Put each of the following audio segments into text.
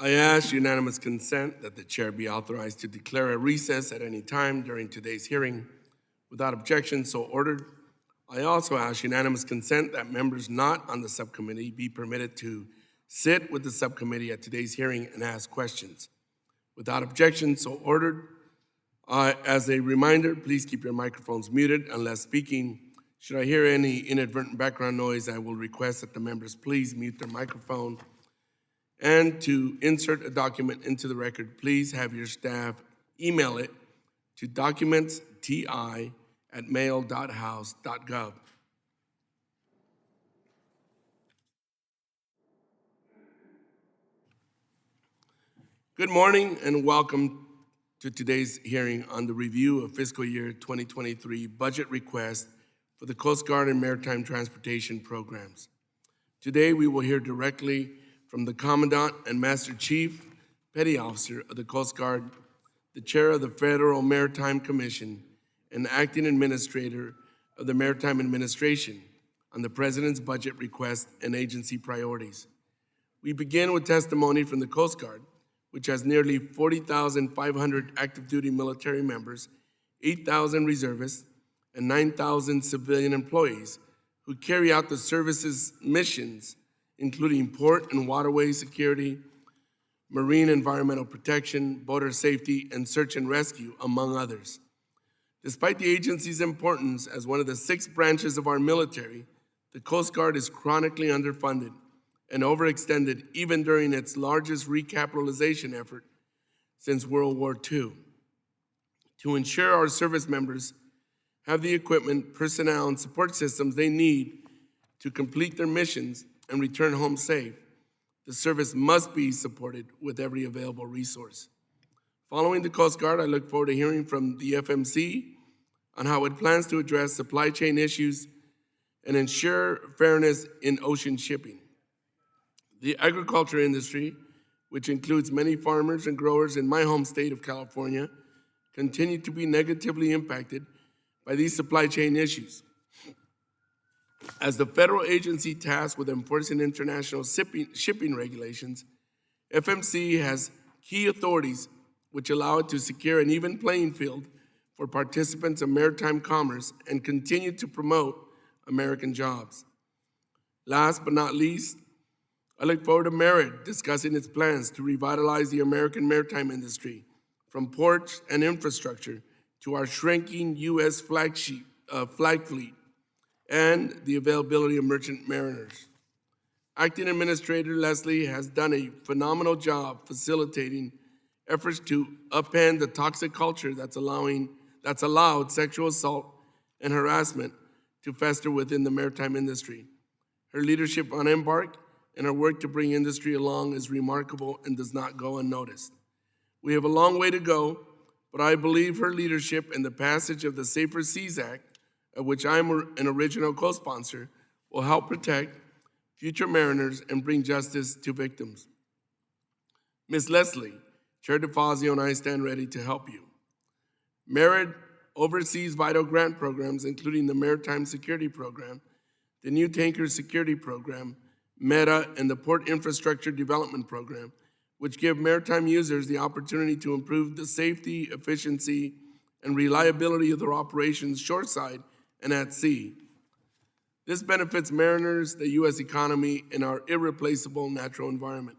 I ask unanimous consent that the chair be authorized to declare a recess at any time during today's hearing. Without objection, so ordered. I also ask unanimous consent that members not on the subcommittee be permitted to sit with the subcommittee at today's hearing and ask questions. Without objection, so ordered. As a reminder, please keep your microphones muted unless speaking. Should I hear any inadvertent background noise, I will request that the members please mute their microphone. And to insert a document into the record, please have your staff email it to documentsti@mail.house.gov. Good morning and welcome to today's hearing on the review of fiscal year 2023 budget request for the Coast Guard and Maritime Transportation programs. Today we will hear directly from the Commandant and Master Chief Petty Officer of the Coast Guard, the Chair of the Federal Maritime Commission, and Acting Administrator of the Maritime Administration on the President's budget request and agency priorities. We begin with testimony from the Coast Guard, which has nearly 40,500 active duty military members, 8,000 reservists, and 9,000 civilian employees who carry out the service's missions, including port and waterway security, marine environmental protection, border safety, and search and rescue, among others. Despite the agency's importance as one of the 6 branches of our military, the Coast Guard is chronically underfunded and overextended even during its largest recapitalization effort since World War II. To ensure our service members have the equipment, personnel, and support systems they need to complete their missions and return home safe, the service must be supported with every available resource. Following the Coast Guard, I look forward to hearing from the FMC on how it plans to address supply chain issues and ensure fairness in ocean shipping. The agriculture industry, which includes many farmers and growers in my home state of California, continue to be negatively impacted by these supply chain issues. As the federal agency tasked with enforcing international shipping regulations, FMC has key authorities which allow it to secure an even playing field for participants in maritime commerce and continue to promote American jobs. Last but not least, I look forward to Merit discussing its plans to revitalize the American maritime industry, from ports and infrastructure to our shrinking U.S. flag fleet, and the availability of merchant mariners. Acting Administrator Leslie has done a phenomenal job facilitating efforts to upend the toxic culture that's allowed sexual assault and harassment to fester within the maritime industry. Her leadership on Embark and her work to bring industry along is remarkable and does not go unnoticed. We have a long way to go, but I believe her leadership and the passage of the Safer Seas Act, of which I'm an original co-sponsor, will help protect future mariners and bring justice to victims. Ms. Leslie, Chair DeFazio and I stand ready to help you. Merit oversees vital grant programs, including the Maritime Security Program, the New Tanker Security Program, META, and the Port Infrastructure Development Program, which give maritime users the opportunity to improve the safety, efficiency, and reliability of their operations shoreside and at sea. This benefits mariners, the U.S. economy, and our irreplaceable natural environment.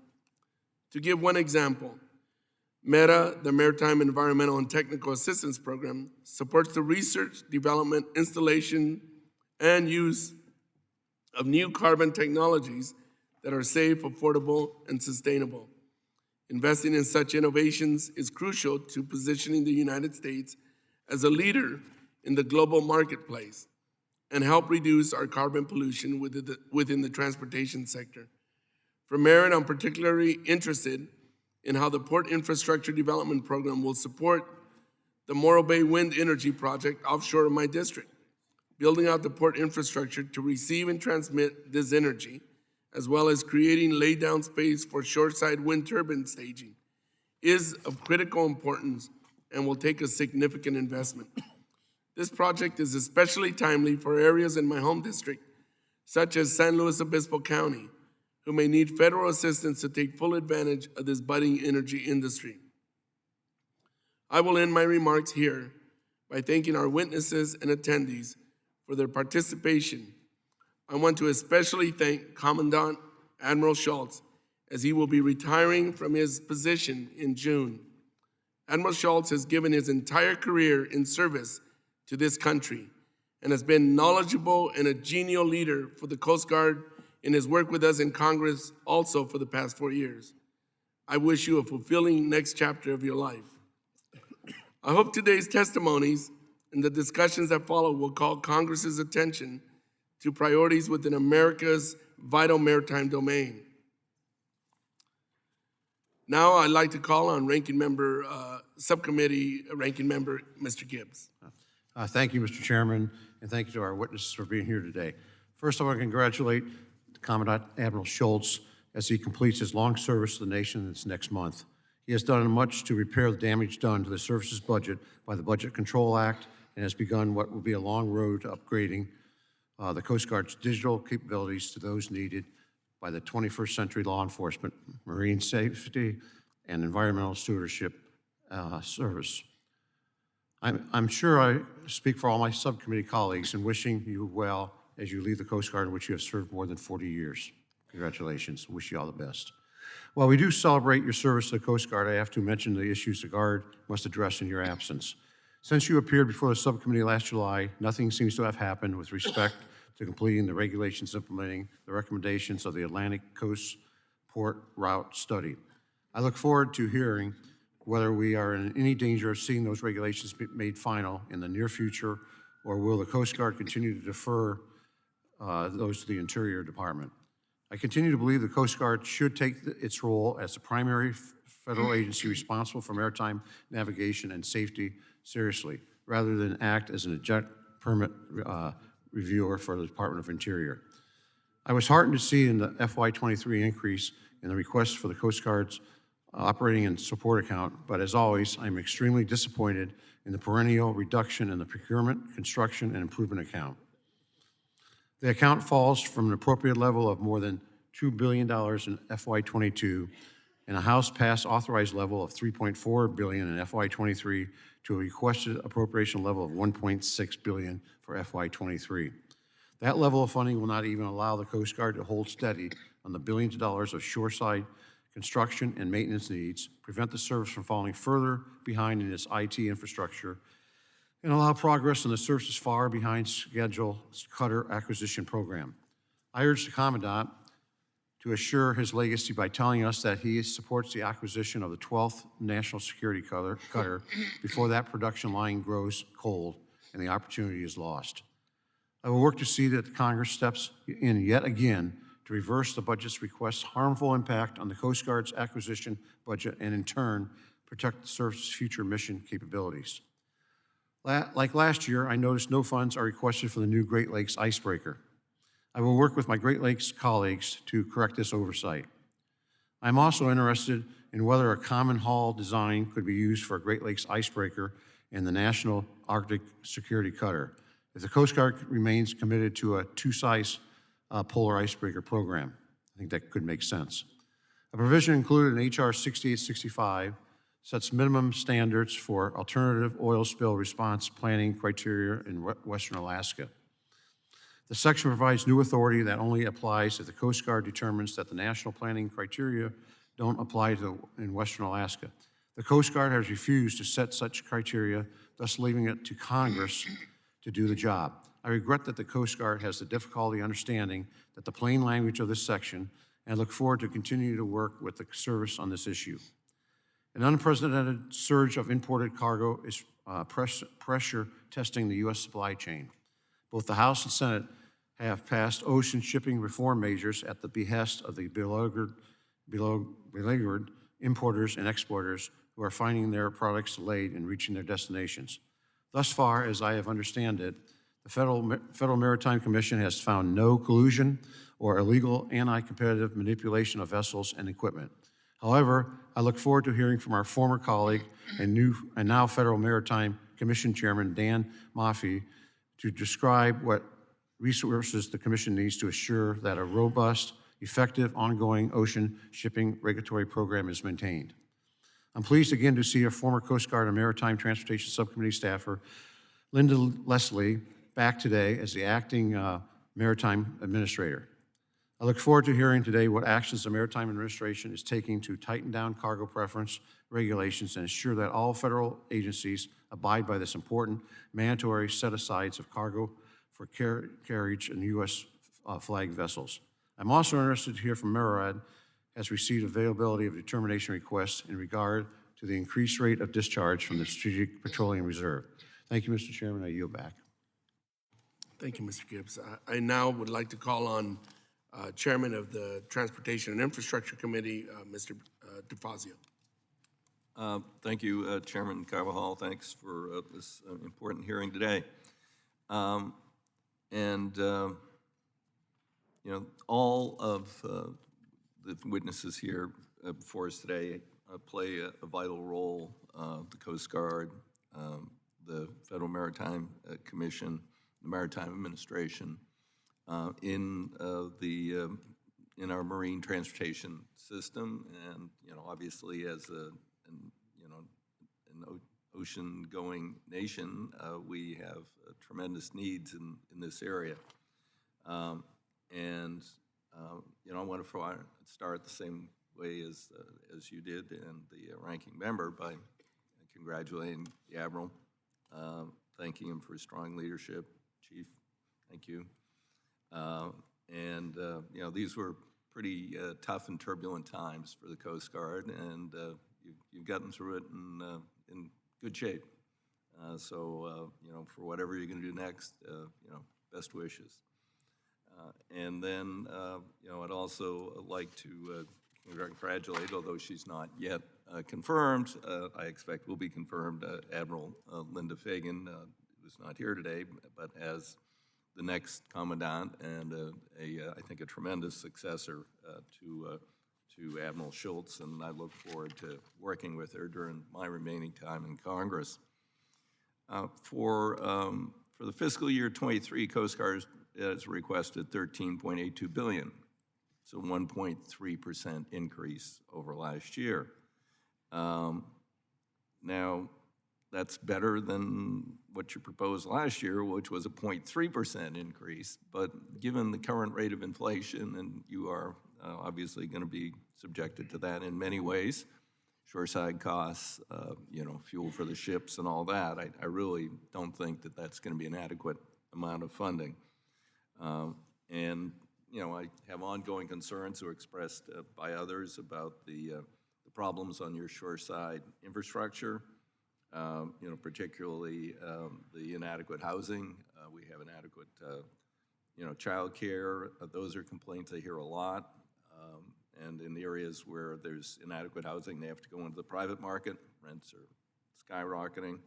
To give one example, META, the Maritime Environmental and Technical Assistance Program, supports the research, development, installation, and use of new carbon technologies that are safe, affordable, and sustainable. Investing in such innovations is crucial to positioning the United States as a leader in the global marketplace and help reduce our carbon pollution within the transportation sector. For Merit, I'm particularly interested in how the Port Infrastructure Development Program will support the Morro Bay Wind Energy Project offshore of my district. Building out the port infrastructure to receive and transmit this energy, as well as creating laydown space for shoreside wind turbine staging, is of critical importance and will take a significant investment. This project is especially timely for areas in my home district, such as San Luis Obispo County, who may need federal assistance to take full advantage of this budding energy industry. I will end my remarks here by thanking our witnesses and attendees for their participation. I want to especially thank Commandant Admiral Schultz, as he will be retiring from his position in June. Admiral Schultz has given his entire career in service to this country and has been knowledgeable and a genial leader for the Coast Guard in his work with us in Congress also for the past 4 years. I wish you a fulfilling next chapter of your life. I hope today's testimonies and the discussions that follow will call Congress's attention to priorities within America's vital maritime domain. Now I'd like to call on Subcommittee Ranking Member, Mr. Gibbs. Thank you, Mr. Chairman, and thank you to our witnesses for being here today. First, I want to congratulate Commandant Admiral Schultz as he completes his long service to the nation this next month. He has done much to repair the damage done to the services budget by the Budget Control Act and has begun what will be a long road to upgrading the Coast Guard's digital capabilities to those needed by the 21st century law enforcement, marine safety, and environmental stewardship service. I'm sure I speak for all my subcommittee colleagues in wishing you well as you leave the Coast Guard, in which you have served more than 40 years. Congratulations. Wish you all the best. While we do celebrate your service to the Coast Guard, I have to mention the issues the Guard must address in your absence. Since you appeared before the subcommittee last July, nothing seems to have happened with respect to completing the regulations implementing the recommendations of the Atlantic Coast Port Route Study. I look forward to hearing whether we are in any danger of seeing those regulations be made final in the near future, or will the Coast Guard continue to defer those to the Interior Department. I continue to believe the Coast Guard should take its role as the primary federal agency responsible for maritime navigation and safety seriously, rather than act as an adjunct permit reviewer for the Department of Interior. I was heartened to see in the FY23 increase in the request for the Coast Guard's operating and support account, but as always, I'm extremely disappointed in the perennial reduction in the procurement, construction, and improvement account. The account falls from an appropriate level of more than $2 billion in FY22 and a House passed authorized level of $3.4 billion in FY23 to a requested appropriation level of $1.6 billion for FY23. That level of funding will not even allow the Coast Guard to hold steady on the billions of dollars of shoreside construction and maintenance needs, prevent the service from falling further behind in its IT infrastructure, and allow progress in the service's far behind schedule cutter acquisition program. I urge the Commandant to assure his legacy by telling us that he supports the acquisition of the 12th National Security Cutter before that production line grows cold and the opportunity is lost. I will work to see that Congress steps in yet again to reverse the budget's request's harmful impact on the Coast Guard's acquisition budget and in turn protect the service's future mission capabilities. Like last year, I noticed no funds are requested for the new Great Lakes icebreaker. I will work with my Great Lakes colleagues to correct this oversight. I'm also interested in whether a common hull design could be used for a Great Lakes icebreaker and the National Arctic Security Cutter, if the Coast Guard remains committed to a two-size polar icebreaker program. I think that could make sense. A provision included in H.R. 6865 sets minimum standards for alternative oil spill response planning criteria in Western Alaska. The section provides new authority that only applies if the Coast Guard determines that the national planning criteria don't apply in Western Alaska. The Coast Guard has refused to set such criteria, thus leaving it to Congress to do the job. I regret that the Coast Guard has the difficulty understanding that the plain language of this section, and look forward to continuing to work with the service on this issue. An unprecedented surge of imported cargo is pressure testing the U.S. supply chain. Both the House and Senate have passed ocean shipping reform measures at the behest of the beleaguered importers and exporters who are finding their products delayed in reaching their destinations. Thus far, as I have understood it, the Federal Maritime Commission has found no collusion or illegal anti-competitive manipulation of vessels and equipment. However, I look forward to hearing from our former colleague and now Federal Maritime Commission Chairman Dan Maffei to describe what resources the Commission needs to assure that a robust effective, ongoing ocean shipping regulatory program is maintained. I'm pleased again to see our former Coast Guard and Maritime Transportation Subcommittee staffer, Linda Leslie, back today as the acting Maritime Administrator. I look forward to hearing today what actions the Maritime Administration is taking to tighten down cargo preference regulations and ensure that all federal agencies abide by this important mandatory set-asides of cargo for carriage in U.S. flagged vessels. I'm also interested to hear from MARAD has received availability of determination requests in regard to the increased rate of discharge from the Strategic Petroleum Reserve. Thank you, Mr. Chairman. I yield back. Thank you, Mr. Gibbs. I now would like to call on Chairman of the Transportation and Infrastructure Committee, Mr. DeFazio. Thank you, Chairman Carvajal. Thanks for this important hearing today. You know, all of the witnesses here before us today play a vital role. The Coast Guard, the Federal Maritime Commission, the Maritime Administration, in our marine transportation system, and obviously as an ocean-going nation, we have tremendous needs in this area. I want to start the same way as you did, and the ranking member, by congratulating the Admiral, thanking him for his strong leadership. Chief, thank you. These were pretty tough and turbulent times for the Coast Guard, and you've gotten through it in good shape. For whatever you're going to do next, best wishes. I'd also like to congratulate, although she's not yet confirmed, I expect will be confirmed, Admiral Linda Fagan, who's not here today, but as the next Commandant and I think a tremendous successor to Admiral Schultz, and I look forward to working with her during my remaining time in Congress. For the fiscal year 23, Coast Guard has requested $13.82 billion, so 1.3% increase over last year. Now, that's better than what you proposed last year, which was a 0.3% increase, but given the current rate of inflation, and you are obviously going to be subjected to that in many ways, shoreside costs, fuel for the ships and all that, I really don't think that that's going to be an adequate amount of funding. I have ongoing concerns who are expressed by others about the problems on your shoreside infrastructure, particularly the inadequate housing. We have inadequate, child care. Those are complaints I hear a lot. And in the areas where there's inadequate housing, they have to go into the private market. Rents are skyrocketing.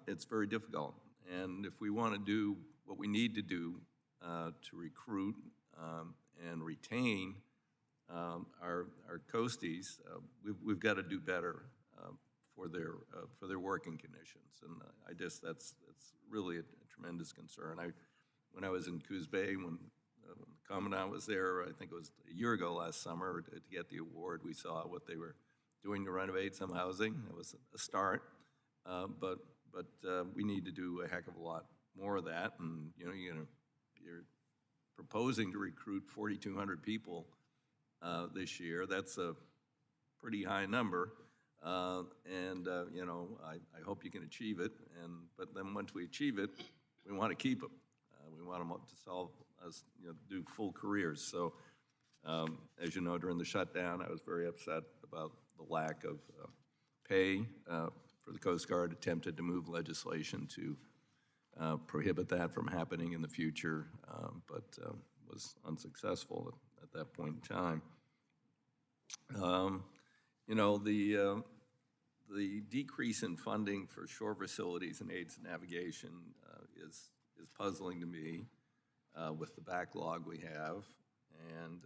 It's very difficult. And if we want to do what we need to do to recruit and retain our coasties, we've got to do better for their working conditions, and I guess that's really a tremendous concern. When I was in Coos Bay, when the Commandant was there, I think it was a year ago last summer, to get the award, we saw what they were doing to renovate some housing. It was a start, but we need to do a heck of a lot more of that. And you're proposing to recruit 4,200 people this year. That's a pretty high number. I hope you can achieve it. But then once we achieve it, we want to keep them. We want them to do full careers. So, as you know, during the shutdown, I was very upset about the lack of pay for the Coast Guard. Attempted to move legislation to prohibit that from happening in the future, but was unsuccessful at that point in time. The decrease in funding for shore facilities and aids to navigation is puzzling to me with the backlog we have. And,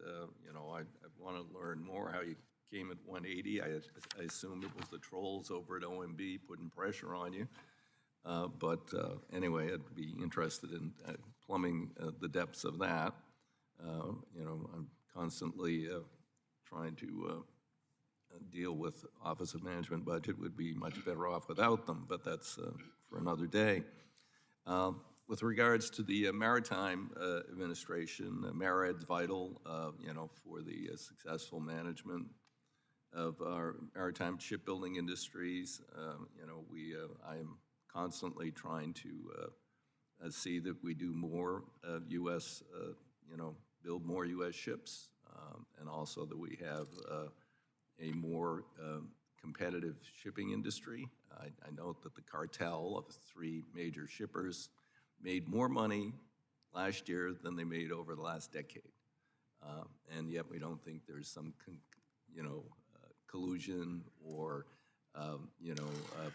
I want to learn more how you came at 180. I assume it was the trolls over at OMB putting pressure on you. Anyway, I'd be interested in plumbing the depths of that. I'm constantly trying to deal with Office of Management budget would be much better off without them, but that's for another day. With regards to the Maritime Administration, MARAD's vital, for the successful management of our maritime shipbuilding industries. I am constantly trying to see that we do more U.S., build more U.S. ships, and also that we have a more competitive shipping industry. I note that the cartel of 3 major shippers made more money last year than they made over the last decade. And yet we don't think there's some, collusion or,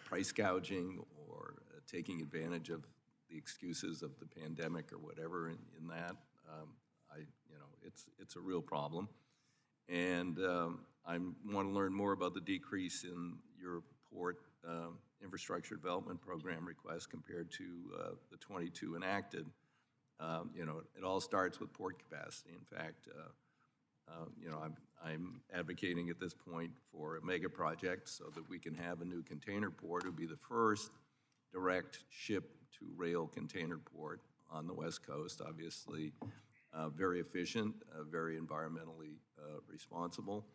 price gouging or taking advantage of the excuses of the pandemic or whatever in that. It's a real problem. And I want to learn more about the decrease in your port infrastructure development program request compared to the 22 enacted. It all starts with port capacity. In fact, I'm advocating at this point for a mega project so that we can have a new container port. It would be the first direct ship-to-rail container port on the West Coast, obviously very efficient, very environmentally responsible.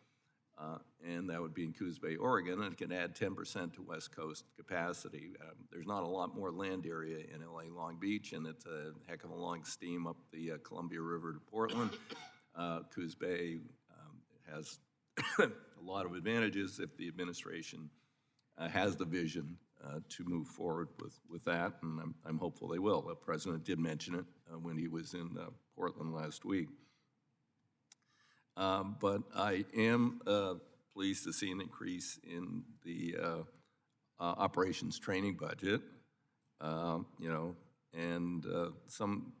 And that would be in Coos Bay, Oregon, and it can add 10% to West Coast capacity. There's not a lot more land area in LA Long Beach, and it's a heck of a long steam up the Columbia River to Portland. Coos Bay has a lot of advantages if the administration has the vision to move forward with that, and I'm hopeful they will. The President did mention it when he was in Portland last week. But I am pleased to see an increase in the operations training budget, and some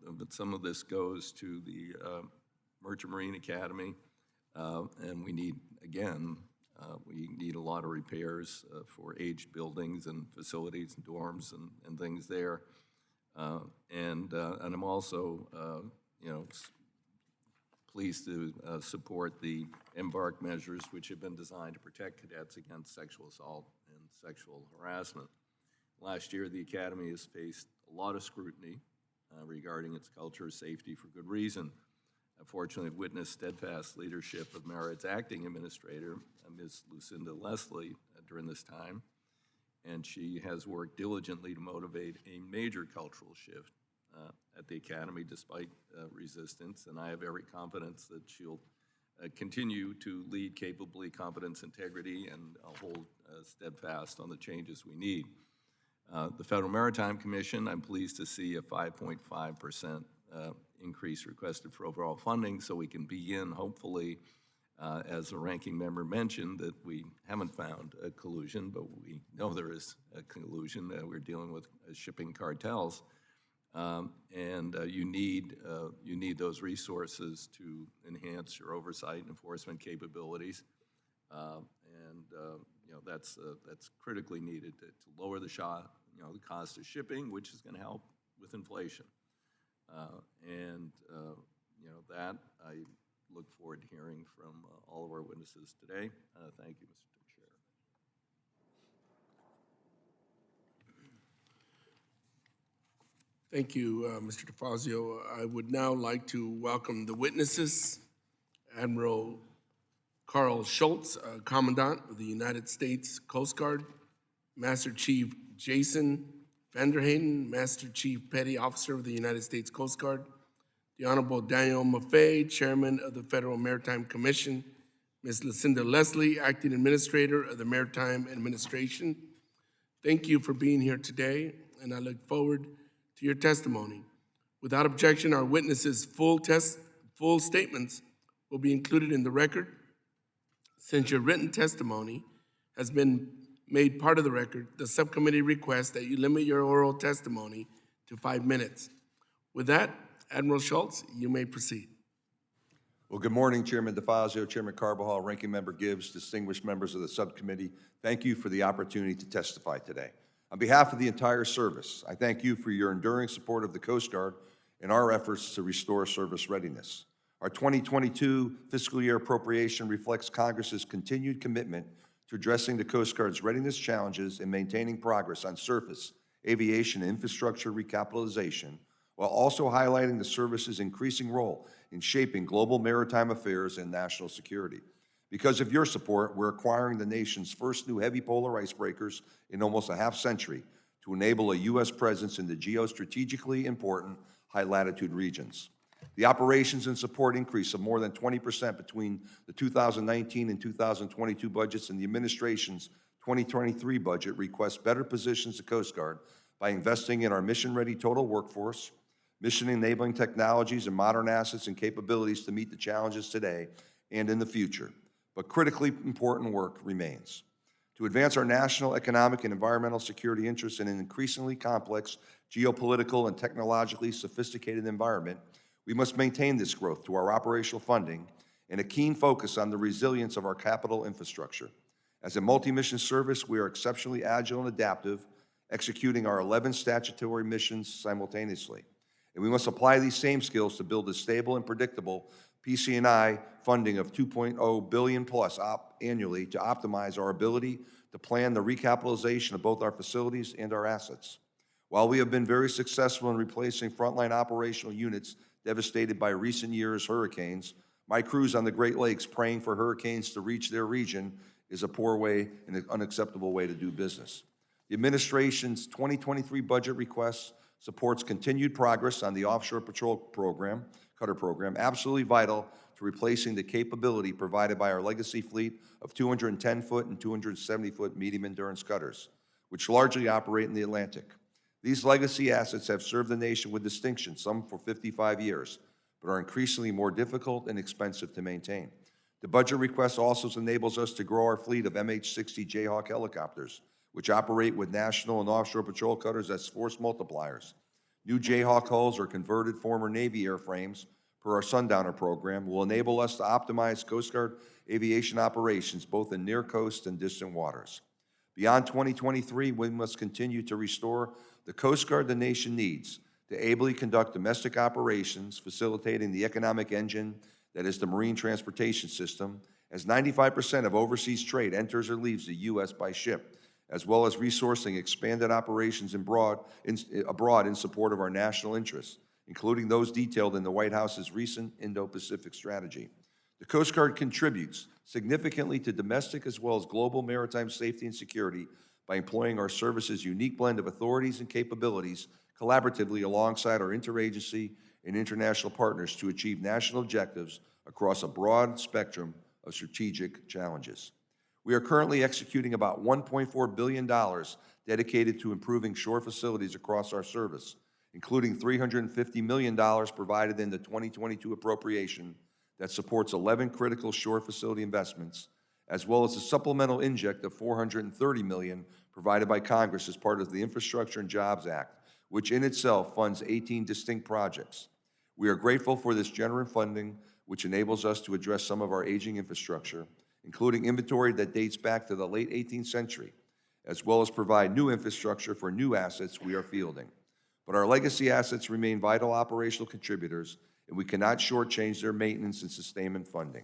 of this goes to the Merchant Marine Academy, and we need, again, we need a lot of repairs for aged buildings and facilities and dorms and things there. And I'm also, pleased to support the Embark measures, which have been designed to protect cadets against sexual assault and sexual harassment. Last year, the Academy has faced a lot of scrutiny regarding its culture of safety for good reason. Fortunately, I've witnessed steadfast leadership of MARAD's acting administrator, Ms. Lucinda Leslie, during this time, and she has worked diligently to motivate a major cultural shift at the Academy despite resistance, and I have every confidence that she'll continue to lead capably, competence, integrity, and hold steadfast on the changes we need. The Federal Maritime Commission, I'm pleased to see a 5.5% increase requested for overall funding, so we can begin, hopefully, as the ranking member mentioned, that we haven't found a collusion, but we know there is a collusion. We're dealing with shipping cartels. And you need those resources to enhance your oversight and enforcement capabilities, that's critically needed to lower the cost of shipping, which is going to help with inflation, that I look forward to hearing from all of our witnesses today. Thank you, Mr. Chair. Thank you, Mr. DeFazio. I would now like to welcome the witnesses. Admiral Carl Schultz, Commandant of the United States Coast Guard, Master Chief Jason Vanderheyden, Master Chief Petty Officer of the United States Coast Guard, the Honorable Daniel Maffei, Chairman of the Federal Maritime Commission, Ms. Lucinda Leslie, Acting Administrator of the Maritime Administration. Thank you for being here today, and I look forward to your testimony. Without objection, our witnesses' full statements will be included in the record. Since your written testimony has been made part of the record, the subcommittee requests that you limit your oral testimony to 5 minutes. With that, Admiral Schultz, you may proceed. Well, good morning, Chairman DeFazio, Chairman Carbajal, Ranking Member Gibbs, distinguished members of the subcommittee. Thank you for the opportunity to testify today. On behalf of the entire service, I thank you for your enduring support of the Coast Guard and our efforts to restore service readiness. Our 2022 fiscal year appropriation reflects Congress's continued commitment to addressing the Coast Guard's readiness challenges and maintaining progress on surface, aviation, and infrastructure recapitalization, while also highlighting the service's increasing role in shaping global maritime affairs and national security. Because of your support, we're acquiring the nation's first new heavy polar icebreakers in almost a half-century to enable a U.S. presence in the geostrategically important high-latitude regions. The operations and support increase of more than 20% between the 2019 and 2022 budgets and the administration's 2023 budget requests better positions the Coast Guard by investing in our mission-ready total workforce, mission-enabling technologies, and modern assets and capabilities to meet the challenges today and in the future. But critically important work remains. To advance our national, economic, and environmental security interests in an increasingly complex, geopolitical, and technologically sophisticated environment, we must maintain this growth to our operational funding and a keen focus on the resilience of our capital infrastructure. As a multi-mission service, we are exceptionally agile and adaptive, executing our 11 statutory missions simultaneously. And we must apply these same skills to build a stable and predictable PC&I funding of $2.0 billion plus annually to optimize our ability to plan the recapitalization of both our facilities and our assets. While we have been very successful in replacing frontline operational units devastated by recent years' hurricanes, my crews on the Great Lakes praying for hurricanes to reach their region is a poor way and an unacceptable way to do business. The administration's 2023 budget request supports continued progress on the offshore patrol program, cutter program, absolutely vital to replacing the capability provided by our legacy fleet of 210-foot and 270-foot medium endurance cutters, which largely operate in the Atlantic. These legacy assets have served the nation with distinction, some for 55 years, but are increasingly more difficult and expensive to maintain. The budget request also enables us to grow our fleet of MH-60 Jayhawk helicopters, which operate with national and offshore patrol cutters as force multipliers. New Jayhawk hulls or converted former Navy airframes per our Sundowner program will enable us to optimize Coast Guard aviation operations both in near coast and distant waters. Beyond 2023, we must continue to restore the Coast Guard the nation needs to ably conduct domestic operations, facilitating the economic engine that is the marine transportation system, as 95% of overseas trade enters or leaves the U.S. by ship, as well as resourcing expanded operations abroad in support of our national interests, including those detailed in the White House's recent Indo-Pacific strategy. The Coast Guard contributes significantly to domestic as well as global maritime safety and security by employing our service's unique blend of authorities and capabilities collaboratively alongside our interagency and international partners to achieve national objectives across a broad spectrum of strategic challenges. We are currently executing about $1.4 billion dedicated to improving shore facilities across our service, including $350 million provided in the 2022 appropriation that supports 11 critical shore facility investments, as well as a supplemental inject of $430 million provided by Congress as part of the Infrastructure and Jobs Act, which in itself funds 18 distinct projects. We are grateful for this generous funding, which enables us to address some of our aging infrastructure, including inventory that dates back to the late 18th century, as well as provide new infrastructure for new assets we are fielding. But our legacy assets remain vital operational contributors, and we cannot shortchange their maintenance and sustainment funding.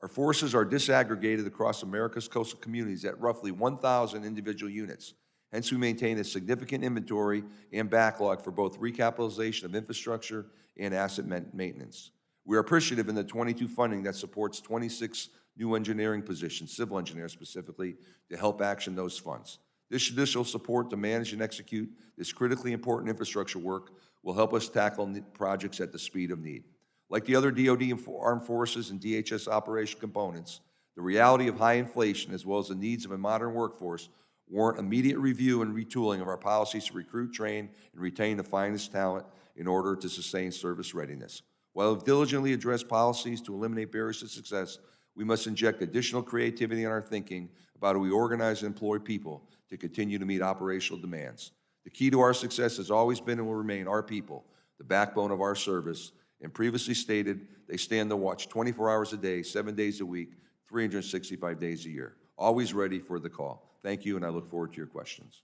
Our forces are disaggregated across America's coastal communities at roughly 1,000 individual units. Hence, we maintain a significant inventory and backlog for both recapitalization of infrastructure and asset maintenance. We are appreciative in the 22 funding that supports 26 new engineering positions, civil engineers specifically, to help action those funds. This additional support to manage and execute this critically important infrastructure work will help us tackle projects at the speed of need. Like the other DoD and Armed Forces and DHS operational components, the reality of high inflation as well as the needs of a modern workforce warrant immediate review and retooling of our policies to recruit, train, and retain the finest talent in order to sustain service readiness. While we've diligently addressed policies to eliminate barriers to success, we must inject additional creativity in our thinking about how we organize and employ people to continue to meet operational demands. The key to our success has always been and will remain our people, the backbone of our service, and previously stated, they stand the watch 24 hours a day, 7 days a week, 365 days a year, always ready for the call. Thank you, and I look forward to your questions.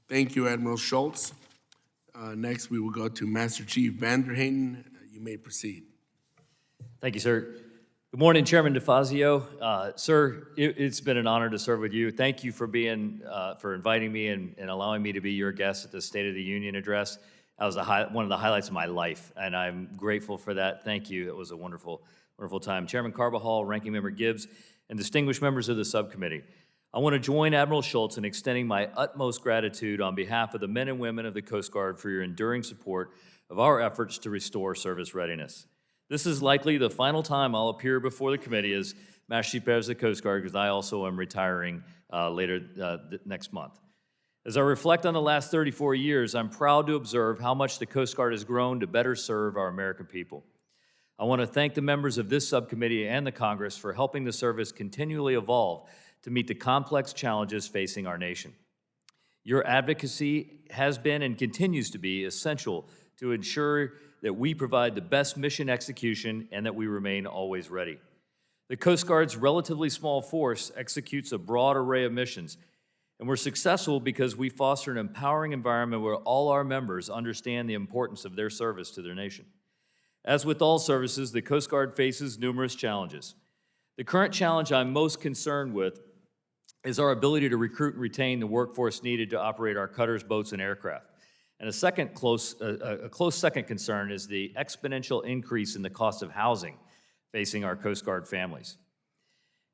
Thank you, Admiral Schultz. Next, we will go to Master Chief Vanderhaten. You may proceed. Thank you, sir. Good morning, Chairman DeFazio. Sir, it's been an honor to serve with you. Thank you for for inviting me and allowing me to be your guest at the State of the Union address. That was one of the highlights of my life, and I'm grateful for that. Thank you. It was a wonderful, wonderful time. Chairman Carbajal, Ranking Member Gibbs, and distinguished members of the subcommittee, I want to join Admiral Schultz in extending my utmost gratitude on behalf of the men and women of the Coast Guard for your enduring support of our efforts to restore service readiness. This is likely the final time I'll appear before the committee as Master Chief of the Coast Guard, because I also am retiring later next month. As I reflect on the last 34 years, I'm proud to observe how much the Coast Guard has grown to better serve our American people. I want to thank the members of this subcommittee and the Congress for helping the service continually evolve to meet the complex challenges facing our nation. Your advocacy has been and continues to be essential to ensure that we provide the best mission execution and that we remain always ready. The Coast Guard's relatively small force executes a broad array of missions, and we're successful because we foster an empowering environment where all our members understand the importance of their service to their nation. As with all services, the Coast Guard faces numerous challenges. The current challenge I'm most concerned with is our ability to recruit and retain the workforce needed to operate our cutters, boats, and aircraft. And a close second concern is the exponential increase in the cost of housing facing our Coast Guard families.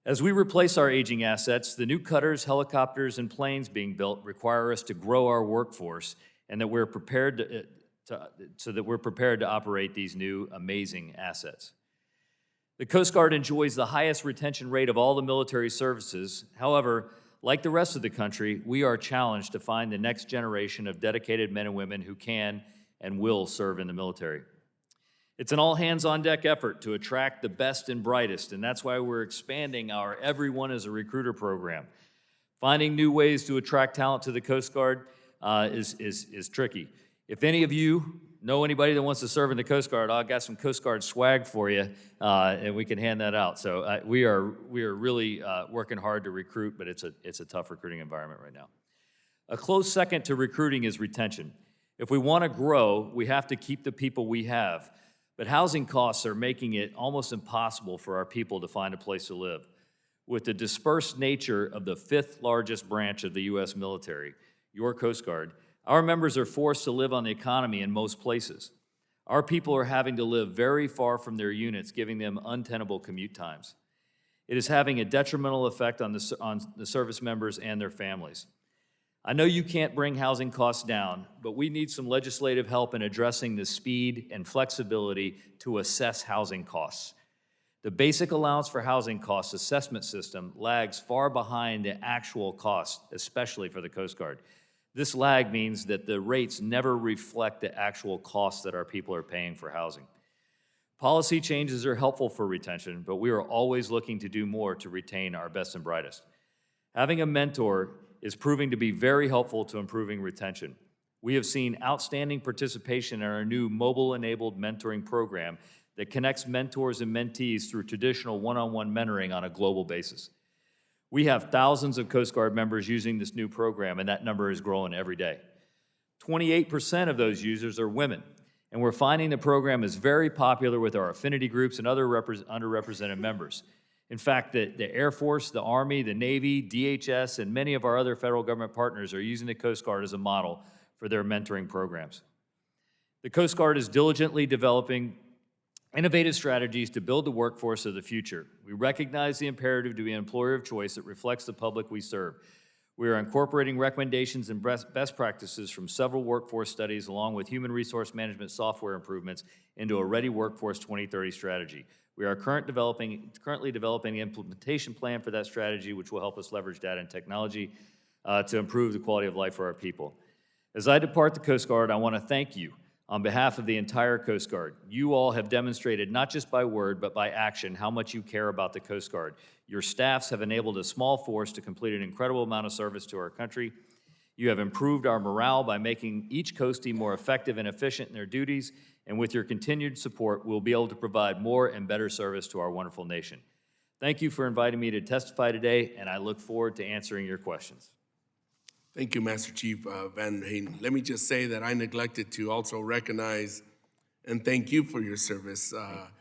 As we replace our aging assets, the new cutters, helicopters, and planes being built require us to grow our workforce, and that we're prepared to operate these new amazing assets. The Coast Guard enjoys the highest retention rate of all the military services. However, like the rest of the country, we are challenged to find the next generation of dedicated men and women who can and will serve in the military. It's an all-hands-on-deck effort to attract the best and brightest, and that's why we're expanding our Everyone is a Recruiter program. Finding new ways to attract talent to the Coast Guard is tricky. If any of you know anybody that wants to serve in the Coast Guard, I've got some Coast Guard swag for you, and we can hand that out. So we are really working hard to recruit, but it's a tough recruiting environment right now. A close second to recruiting is retention. If we want to grow, we have to keep the people we have, but housing costs are making it almost impossible for our people to find a place to live. With the dispersed nature of the fifth largest branch of the U.S. military, your Coast Guard, our members are forced to live on the economy in most places. Our people are having to live very far from their units, giving them untenable commute times. It is having a detrimental effect on the service members and their families. I know you can't bring housing costs down, but we need some legislative help in addressing the speed and flexibility to assess housing costs. The Basic Allowance for Housing Costs assessment system lags far behind the actual cost, especially for the Coast Guard. This lag means that the rates never reflect the actual costs that our people are paying for housing. Policy changes are helpful for retention, but we are always looking to do more to retain our best and brightest. Having a mentor is proving to be very helpful to improving retention. We have seen outstanding participation in our new mobile-enabled mentoring program that connects mentors and mentees through traditional one-on-one mentoring on a global basis. We have thousands of Coast Guard members using this new program, and that number is growing every day. 28% of those users are women, and we're finding the program is very popular with our affinity groups and other underrepresented members. In fact, the Air Force, the Army, the Navy, DHS, and many of our other federal government partners are using the Coast Guard as a model for their mentoring programs. The Coast Guard is diligently developing innovative strategies to build the workforce of the future. We recognize the imperative to be an employer of choice that reflects the public we serve. We are incorporating recommendations and best practices from several workforce studies along with human resource management software improvements into a Ready Workforce 2030 strategy. We are currently developing an implementation plan for that strategy, which will help us leverage data and technology to improve the quality of life for our people. As I depart the Coast Guard, I want to thank you on behalf of the entire Coast Guard. You all have demonstrated, not just by word, but by action, how much you care about the Coast Guard. Your staffs have enabled a small force to complete an incredible amount of service to our country. You have improved our morale by making each coastie more effective and efficient in their duties, and with your continued support, we'll be able to provide more and better service to our wonderful nation. Thank you for inviting me to testify today, and I look forward to answering your questions. Thank you, Master Chief Van Hayden. Let me just say that I neglected to also recognize and thank you for your service.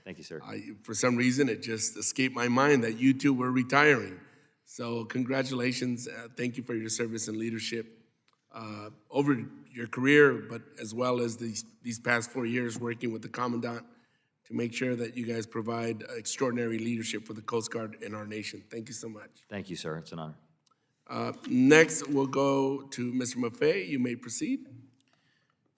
Thank you, sir. For some reason, it just escaped my mind that you two were retiring. So congratulations. Thank you for your service and leadership over your career, but as well as these past 4 years working with the Commandant to make sure that you guys provide extraordinary leadership for the Coast Guard in our nation. Thank you so much. Thank you, sir. It's an honor. Next, we'll go to Mr. Maffei. You may proceed.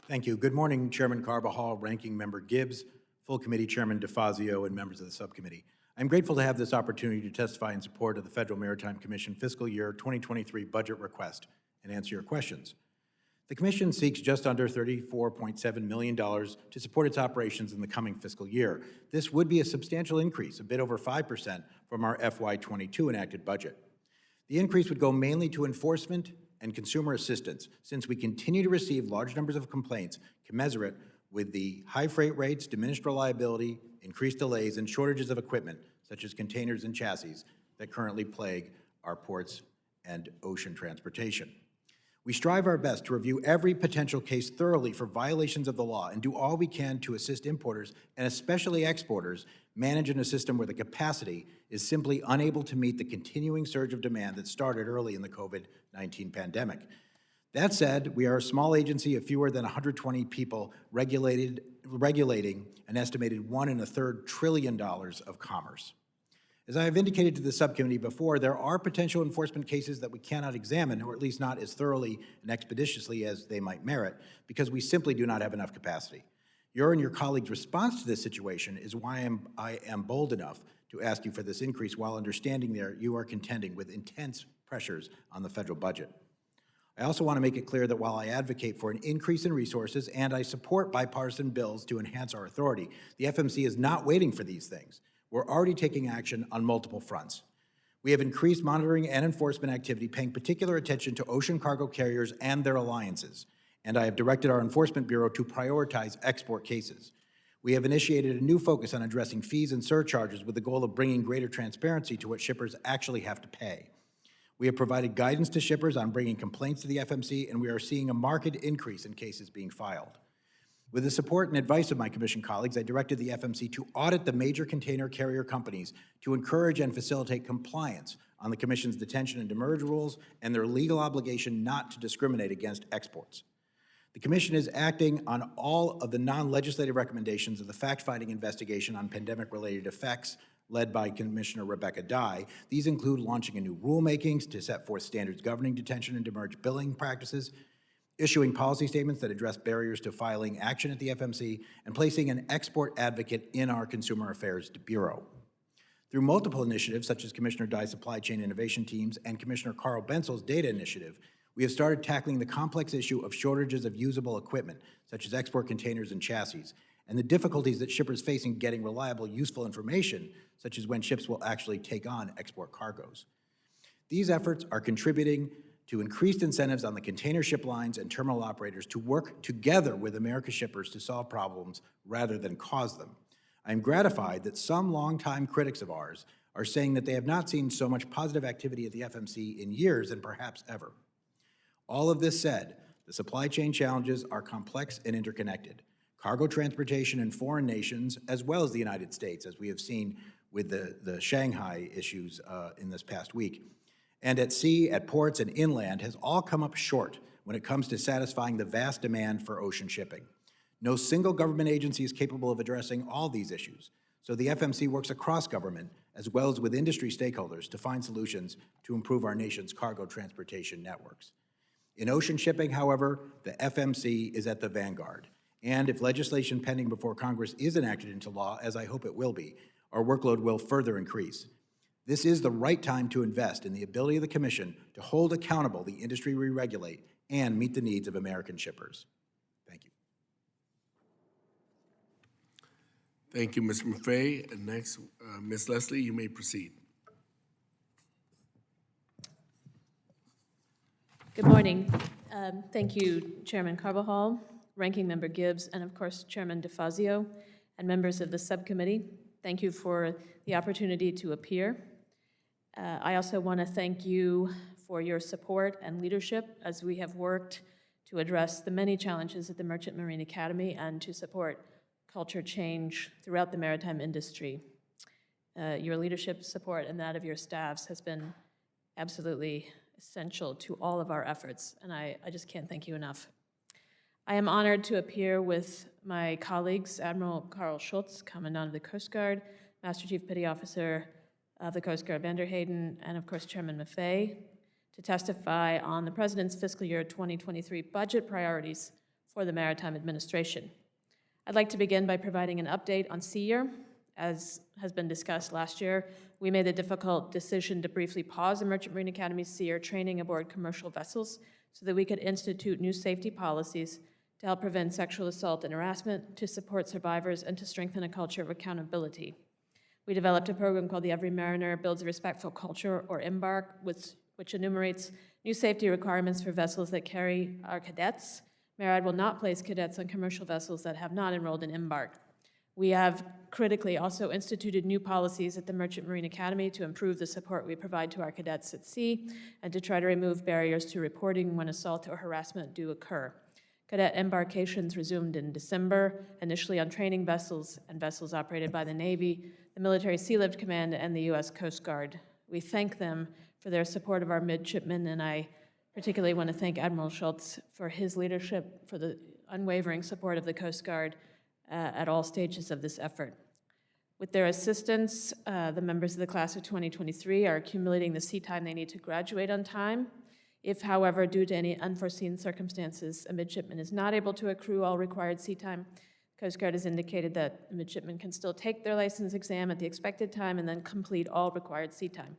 Thank you. Good morning, Chairman Carbajal, Ranking Member Gibbs, Full Committee Chairman DeFazio, and members of the subcommittee. I'm grateful to have this opportunity to testify in support of the Federal Maritime Commission fiscal year 2023 budget request and answer your questions. The Commission seeks just under $34.7 million to support its operations in the coming fiscal year. This would be a substantial increase, a bit over 5% from our FY22 enacted budget. The increase would go mainly to enforcement and consumer assistance, since we continue to receive large numbers of complaints commensurate with the high freight rates, diminished reliability, increased delays, and shortages of equipment, such as containers and chassis, that currently plague our ports and ocean transportation. We strive our best to review every potential case thoroughly for violations of the law and do all we can to assist importers, and especially exporters, manage in a system where the capacity is simply unable to meet the continuing surge of demand that started early in the COVID-19 pandemic. That said, we are a small agency of fewer than 120 people regulating an estimated $1.33 trillion of commerce. As I have indicated to the subcommittee before, there are potential enforcement cases that we cannot examine, or at least not as thoroughly and expeditiously as they might merit, because we simply do not have enough capacity. Your and your colleagues' response to this situation is why I am bold enough to ask you for this increase, while understanding that you are contending with intense pressures on the federal budget. I also want to make it clear that while I advocate for an increase in resources and I support bipartisan bills to enhance our authority, the FMC is not waiting for these things. We're already taking action on multiple fronts. We have increased monitoring and enforcement activity, paying particular attention to ocean cargo carriers and their alliances, and I have directed our Enforcement Bureau to prioritize export cases. We have initiated a new focus on addressing fees and surcharges with the goal of bringing greater transparency to what shippers actually have to pay. We have provided guidance to shippers on bringing complaints to the FMC, and we are seeing a marked increase in cases being filed. With the support and advice of my Commission colleagues, I directed the FMC to audit the major container carrier companies to encourage and facilitate compliance on the Commission's detention and demurrage rules and their legal obligation not to discriminate against exports. The Commission is acting on all of the non-legislative recommendations of the fact-finding investigation on pandemic-related effects led by Commissioner Rebecca Dye. These include launching a new rulemaking to set forth standards governing detention and demurrage billing practices, issuing policy statements that address barriers to filing action at the FMC, and placing an export advocate in our Consumer Affairs Bureau. Through multiple initiatives, such as Commissioner Dye's Supply Chain Innovation Teams and Commissioner Carl Bensel's Data Initiative, we have started tackling the complex issue of shortages of usable equipment, such as export containers and chassis, and the difficulties that shippers face in getting reliable, useful information, such as when ships will actually take on export cargoes. These efforts are contributing to increased incentives on the container ship lines and terminal operators to work together with America's shippers to solve problems rather than cause them. I am gratified that some longtime critics of ours are saying that they have not seen so much positive activity at the FMC in years and perhaps ever. All of this said, the supply chain challenges are complex and interconnected. Cargo transportation in foreign nations, as well as the United States, as we have seen with the Shanghai issues in this past week, and at sea, at ports, and inland, has all come up short when it comes to satisfying the vast demand for ocean shipping. No single government agency is capable of addressing all these issues, so the FMC works across government, as well as with industry stakeholders, to find solutions to improve our nation's cargo transportation networks. In ocean shipping, however, the FMC is at the vanguard, and if legislation pending before Congress is enacted into law, as I hope it will be, our workload will further increase. This is the right time to invest in the ability of the Commission to hold accountable the industry we regulate and meet the needs of American shippers. Thank you. Thank you, Mr. Maffei. And next, Ms. Leslie, you may proceed. Good morning. Thank you, Chairman Carbajal, Ranking Member Gibbs, and of course, Chairman DeFazio, and members of the subcommittee. Thank you for the opportunity to appear. I also want to thank you for your support and leadership as we have worked to address the many challenges at the Merchant Marine Academy and to support culture change throughout the maritime industry. Your leadership support and that of your staffs has been absolutely essential to all of our efforts, and I just can't thank you enough. I am honored to appear with my colleagues, Admiral Schultz, Commandant of the Coast Guard, Master Chief Petty Officer of the Coast Guard Vander Hayden, and of course Chairman Maffei, to testify on the President's fiscal year 2023 budget priorities for the Maritime Administration. I'd like to begin by providing an update on Sea Year. As has been discussed last year, we made the difficult decision to briefly pause the Merchant Marine Academy's Sea Year training aboard commercial vessels so that we could institute new safety policies to help prevent sexual assault and harassment, to support survivors, and to strengthen a culture of accountability. We developed a program called the Every Mariner Builds a Respectful Culture, or Embark, which enumerates new safety requirements for vessels that carry our cadets. MARAD will not place cadets on commercial vessels that have not enrolled in Embark. We have critically also instituted new policies at the Merchant Marine Academy to improve the support we provide to our cadets at sea and to try to remove barriers to reporting when assault or harassment do occur. Cadet Embarkations resumed in December, initially on training vessels and vessels operated by the Navy, the Military Sea Lift Command, and the U.S. Coast Guard. We thank them for their support of our midshipmen, and I particularly want to thank Admiral Schultz for his leadership, for the unwavering support of the Coast Guard at all stages of this effort. With their assistance, the members of the class of 2023 are accumulating the sea time they need to graduate on time. If, however, due to any unforeseen circumstances, a midshipman is not able to accrue all required sea time, Coast Guard has indicated that the midshipmen can still take their license exam at the expected time and then complete all required sea time.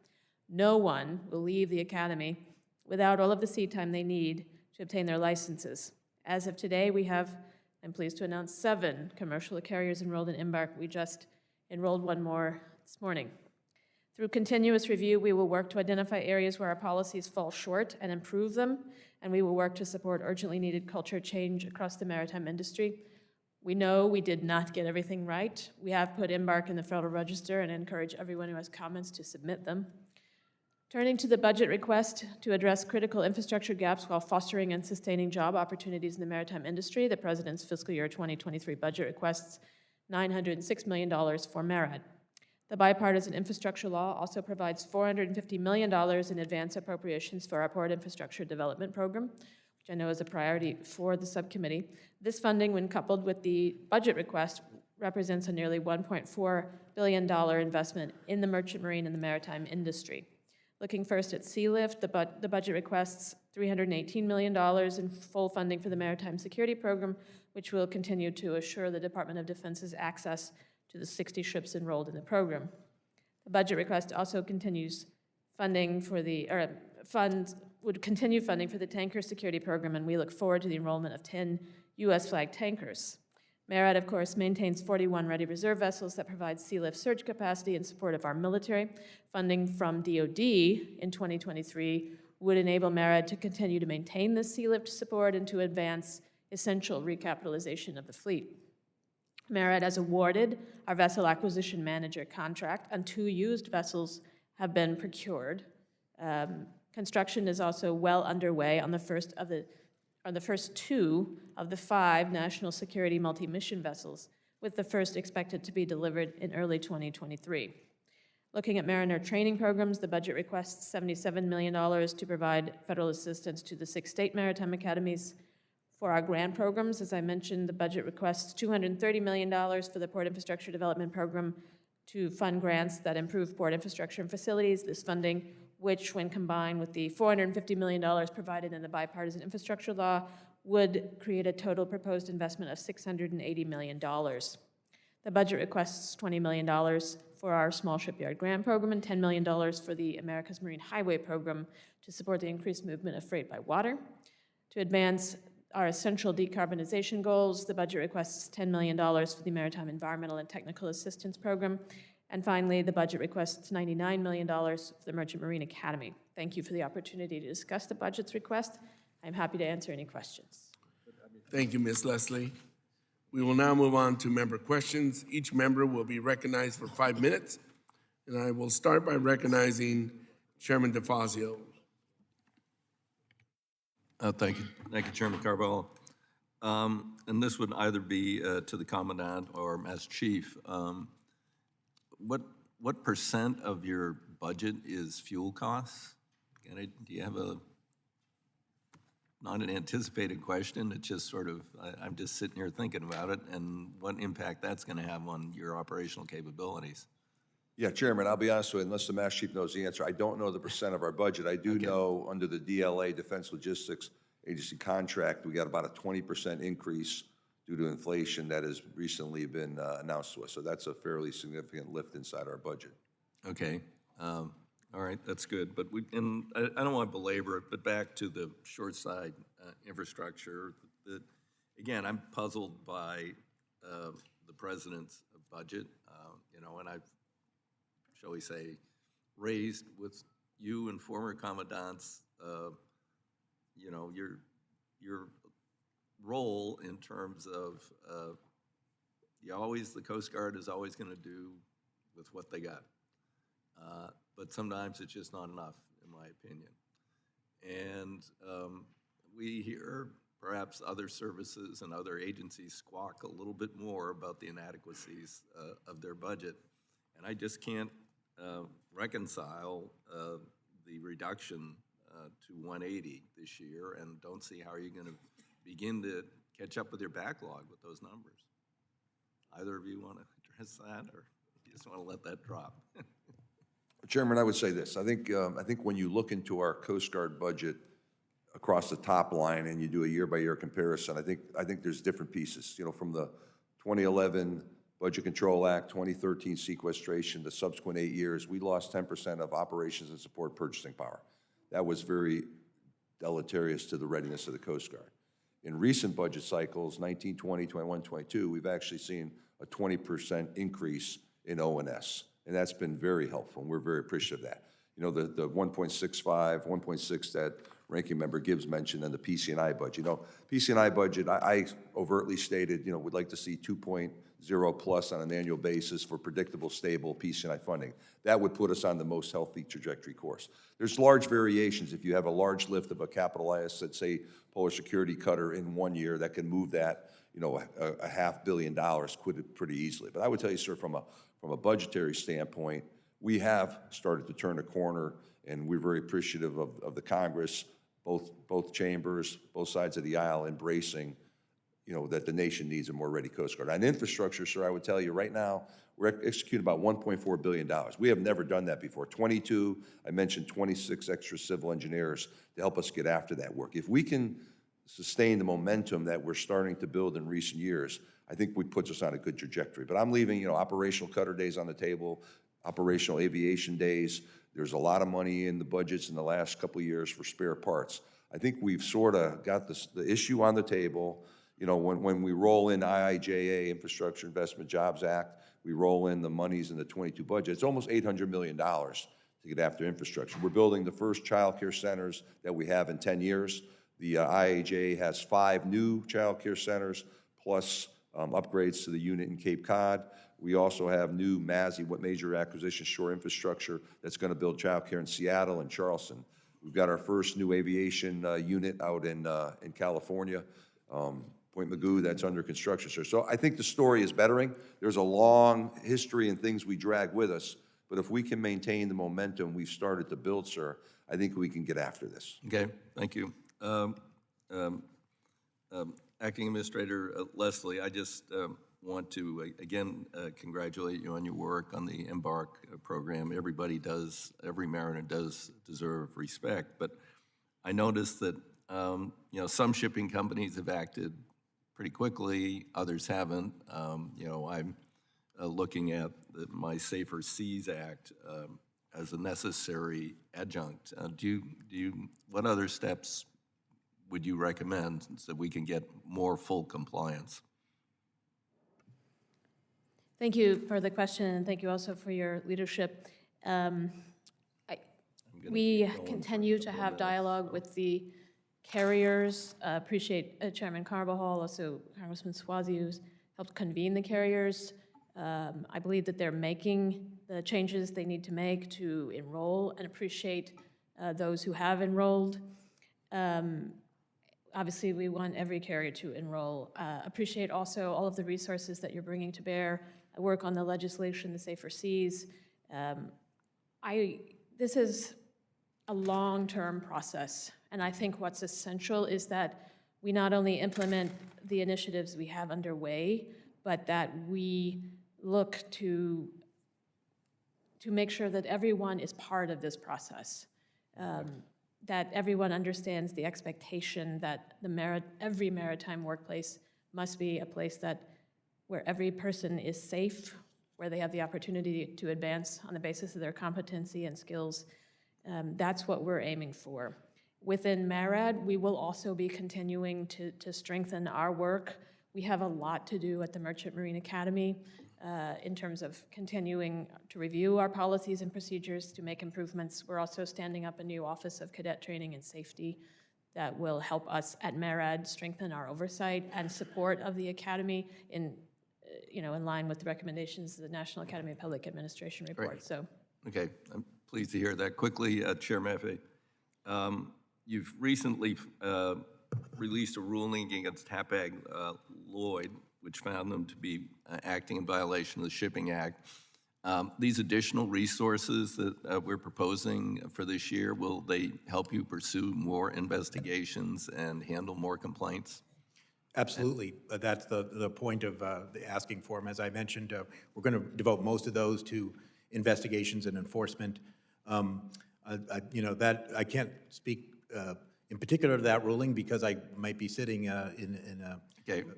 No one will leave the academy without all of the sea time they need to obtain their licenses. As of today, we have, I'm pleased to announce, 7 commercial carriers enrolled in Embark. We just enrolled one more this morning. Through continuous review, we will work to identify areas where our policies fall short and improve them, and we will work to support urgently needed culture change across the maritime industry. We know we did not get everything right. We have put Embark in the Federal Register and encourage everyone who has comments to submit them. Turning to the budget request to address critical infrastructure gaps while fostering and sustaining job opportunities in the maritime industry, the President's fiscal year 2023 budget requests $906 million for MARAD. The bipartisan infrastructure law also provides $450 million in advance appropriations for our Port Infrastructure Development Program, which I know is a priority for the subcommittee. This funding, when coupled with the budget request, represents a nearly $1.4 billion investment in the merchant marine and the maritime industry. Looking first at Sea Lift, the budget requests $318 million in full funding for the Maritime Security Program, which will continue to assure the Department of Defense's access to the 60 ships enrolled in the program. The budget request also continues funding for would continue funding for the Tanker Security Program, and we look forward to the enrollment of 10 U.S. flag tankers. MARAD, of course, maintains 41 ready reserve vessels that provide sea lift surge capacity in support of our military. Funding from DoD in 2023 would enable MARAD to continue to maintain this sea lift support and to advance essential recapitalization of the fleet. MARAD has awarded our vessel acquisition manager contract, and 2 used vessels have been procured. Construction is also well underway on the first 2 of the 5 national security multi-mission vessels, with the first expected to be delivered in early 2023. Looking at mariner training programs, the budget requests $77 million to provide federal assistance to the 6 state maritime academies. For our grant programs, as I mentioned, the budget requests $230 million for the Port Infrastructure Development Program to fund grants that improve port infrastructure and facilities. This funding, which when combined with the $450 million provided in the bipartisan infrastructure law, would create a total proposed investment of $680 million. The budget requests $20 million for our small shipyard grant program and $10 million for the America's Marine Highway Program to support the increased movement of freight by water. To advance our essential decarbonization goals, the budget requests $10 million for the Maritime Environmental and Technical Assistance Program. And finally, the budget requests $99 million for the Merchant Marine Academy. Thank you for the opportunity to discuss the budget's request. I'm happy to answer any questions. Thank you, Ms. Leslie. We will now move on to member questions. Each member will be recognized for 5 minutes, and I will start by recognizing Chairman DeFazio. Thank you, Chairman Carball. And this would either be to the Commandant or as Chief. What percent of your budget is fuel costs? Do you have not an anticipated question, it's just sort of, I'm just sitting here thinking about it and what impact that's going to have on your operational capabilities. Yeah, Chairman, I'll be honest with you, unless the Master Chief knows the answer, I don't know the percent of our budget. I do know under the DLA, Defense Logistics Agency contract, we got about a 20% increase due to inflation that has recently been announced to us. So that's a fairly significant lift inside our budget. Okay. All right, that's good. But and I don't want to belabor it, but back to the short side infrastructure. Again, I'm puzzled by the president's budget, and I've, shall we say, raised with you and former commandants, your role in terms of the Coast Guard is always going to do with what they got. But sometimes it's just not enough, in my opinion. And we hear perhaps other services and other agencies squawk a little bit more about the inadequacies of their budget. And I just can't reconcile the reduction to 180 this year and don't see how you're going to begin to catch up with your backlog with those numbers. Either of you want to address that, or you just want to let that drop? Chairman, I would say this. I think when you look into our Coast Guard budget across the top line and you do a year-by-year comparison, I think there's different pieces. From the 2011 Budget Control Act, 2013 sequestration, the subsequent 8 years, we lost 10% of operations and support purchasing power. That was very deleterious to the readiness of the Coast Guard. In recent budget cycles, 19, 20, 21, 22, we've actually seen a 20% increase in O&S. And that's been very helpful, and we're very appreciative of that. The 1.65, 1.6 that Ranking Member Gibbs mentioned, and the PC&I budget. PC&I budget, I overtly stated, we'd like to see 2.0 plus on an annual basis for predictable, stable PC&I funding. That would put us on the most healthy trajectory course. There's large variations. If you have a large lift of a capital asset, say Polar Security Cutter in 1 year, that can move that, a $500 million pretty easily. But I would tell you, sir, from a budgetary standpoint, we have started to turn a corner, and we're very appreciative of the Congress, both chambers, both sides of the aisle embracing, that the nation needs a more ready Coast Guard. On infrastructure, sir, I would tell you right now, we're executing about $1.4 billion. We have never done that before. 22, I mentioned 26 extra civil engineers to help us get after that work. If we can sustain the momentum that we're starting to build in recent years, I think we puts us on a good trajectory. But I'm leaving, operational cutter days on the table, operational aviation days. There's a lot of money in the budgets in the last couple of years for spare parts. I think we've sort of got the issue on the table. When we roll in IIJA, Infrastructure Investment Jobs Act, we roll in the monies in the 22 budget. It's almost $800 million to get after infrastructure. We're building the first child care centers that we have in 10 years. The IIJA has 5 new child care centers, plus upgrades to the unit in Cape Cod. We also have new MASI, major acquisition shore infrastructure, that's going to build child care in Seattle and Charleston. We've got our first new aviation unit out in California, Point Magoo, that's under construction, sir. So I think the story is bettering. There's a long history and things we drag with us, but if we can maintain the momentum we've started to build, sir, I think we can get after this. Okay, thank you. Acting Administrator Leslie, I just want to, again, congratulate you on your work on the Embark program. Everybody does, every mariner does deserve respect, but I noticed that, some shipping companies have acted pretty quickly, others haven't. I'm looking at my Safer Seas Act as a necessary adjunct. What other steps would you recommend so that we can get more full compliance? Thank you for the question, and thank you also for your leadership. We continue to have dialogue with the carriers. Appreciate Chairman Carbajal, also Congressman Suozzi, who's helped convene the carriers. I believe that they're making the changes they need to make to enroll, and appreciate those who have enrolled. obviously, we want every carrier to enroll. Appreciate also all of the resources that you're bringing to bear. I work on the legislation, the Safer Seas. This is a long-term process, and I think what's essential is that we not only implement the initiatives we have underway, but that we look to make sure that everyone is part of this process, that everyone understands the expectation that every maritime workplace must be a place where every person is safe, where they have the opportunity to advance on the basis of their competency and skills. That's what we're aiming for. Within MARAD, we will also be continuing to strengthen our work. We have a lot to do at the Merchant Marine Academy in terms of continuing to review our policies and procedures to make improvements. We're also standing up a new Office of Cadet Training and Safety that will help us at MARAD strengthen our oversight and support of the Academy in line with the recommendations of the National Academy of Public Administration report. Great. So, Okay, I'm pleased to hear that. Quickly, Chair Maffei, you've recently released a ruling against Hapag Lloyd, which found them to be acting in violation of the Shipping Act. These additional resources that we're proposing for this year, will they help you pursue more investigations and handle more complaints? Absolutely. That's the point of the asking for them. As I mentioned, we're going to devote most of those to investigations and enforcement. I can't speak in particular to that ruling because I might be sitting in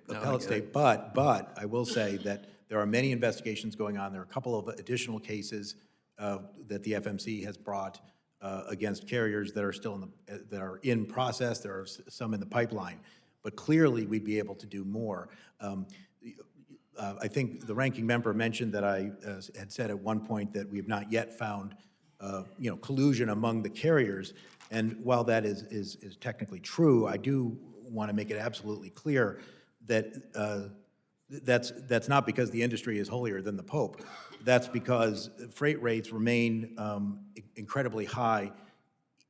appellate state. But I will say that there are many investigations going on. There are a couple of additional cases that the FMC has brought against carriers that are still that are in process. There are some in the pipeline. But clearly, we'd be able to do more. I think the ranking member mentioned that I had said at one point that we have not yet found, collusion among the carriers. And while that is technically true, I do want to make it absolutely clear that that's not because the industry is holier than the Pope. That's because freight rates remain incredibly high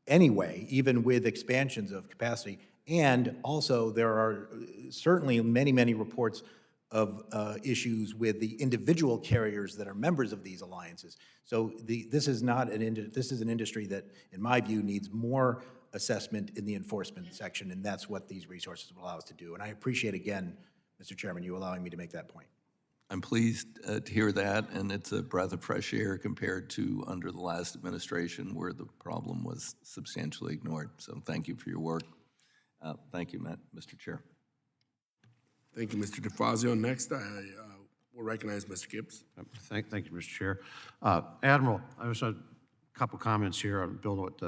anyway, even with expansions of capacity. And also, there are certainly many, many reports of issues with the individual carriers that are members of these alliances. So this is an industry that, in my view, needs more assessment in the enforcement section, and that's what these resources will allow us to do. And I appreciate, again, Mr. Chairman, you allowing me to make that point. I'm pleased to hear that, and it's a breath of fresh air compared to under the last administration where the problem was substantially ignored. So thank you for your work. Thank you, Mr. Chair. Thank you, Mr. DeFazio. Next, I will recognize Mr. Gibbs. Thank you, Mr. Chair. Admiral, I just had a couple comments here on building what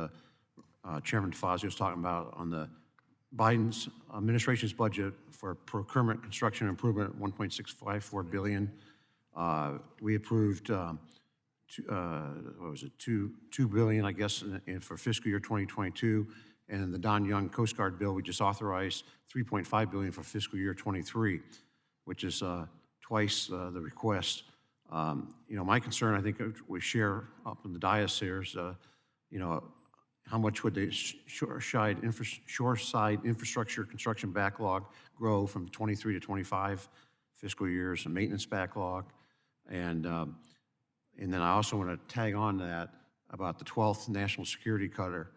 Chairman DeFazio was talking about on the Biden's administration's budget for procurement, construction, and improvement, $1.654 billion. We approved, $2 billion, I guess, for fiscal year 2022. And in the Don Young Coast Guard bill, we just authorized $3.5 billion for fiscal year 23, which is twice the request. My concern, I think we share up in the dais here is, how much would the shoreside infrastructure construction backlog grow from 23 to 25 fiscal years, and maintenance backlog? And then I also want to tag on to that about the 12th National Security Cutter.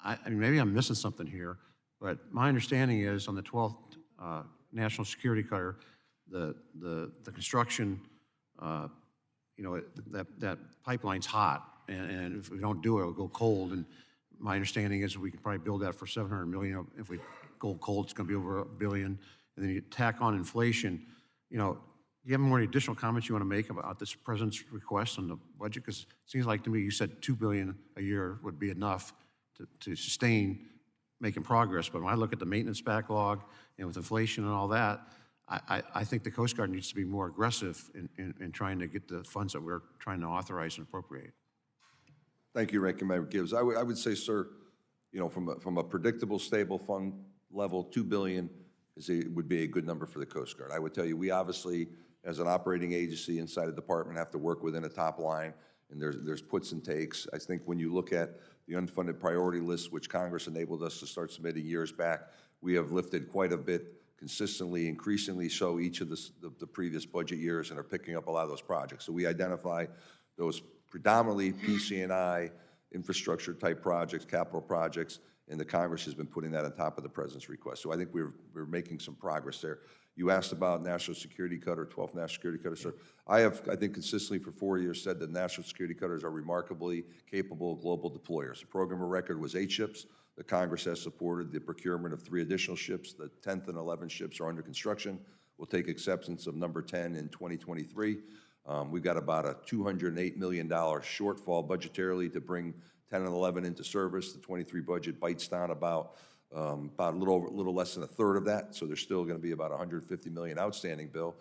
I mean, maybe I'm missing something here, but my understanding is on the 12th National Security Cutter, the construction, that pipeline's hot, and if we don't do it, it'll go cold. And my understanding is we can probably build that for $700 million. If we go cold, it's going to be over $1 billion. And then you tack on inflation. Do you have more additional comments you want to make about this president's request on the budget? Because it seems like to me you said $2 billion a year would be enough to sustain making progress. But when I look at the maintenance backlog and with inflation and all that, I think the Coast Guard needs to be more aggressive in trying to get the funds that we're trying to authorize and appropriate. Thank you, Ranking Member Gibbs. I would say, sir, from a predictable, stable fund level, $2 billion would be a good number for the Coast Guard. I would tell you, we obviously, as an operating agency inside the department, have to work within a top line. and there's puts and takes. I think when you look at the unfunded priority list, which Congress enabled us to start submitting years back, we have lifted quite a bit consistently, increasingly so each of the previous budget years, and are picking up a lot of those projects. So we identify those predominantly PC&I infrastructure type projects, capital projects, and the Congress has been putting that on top of the President's request. So I think we're making some progress there. You asked about national security cutter, 12th national security cutter, sir. I think, consistently for 4 years said that national security cutters are remarkably capable global deployers. The program of record was 8 ships. The Congress has supported the procurement of 3 additional ships. The 10th and 11th ships are under construction. We'll take acceptance of number 10 in 2023. We've got about a $208 million shortfall budgetarily to bring 10 and 11 into service. The 23 budget bites down about a little less than a third of that, so there's still going to be about $150 million outstanding, Bill.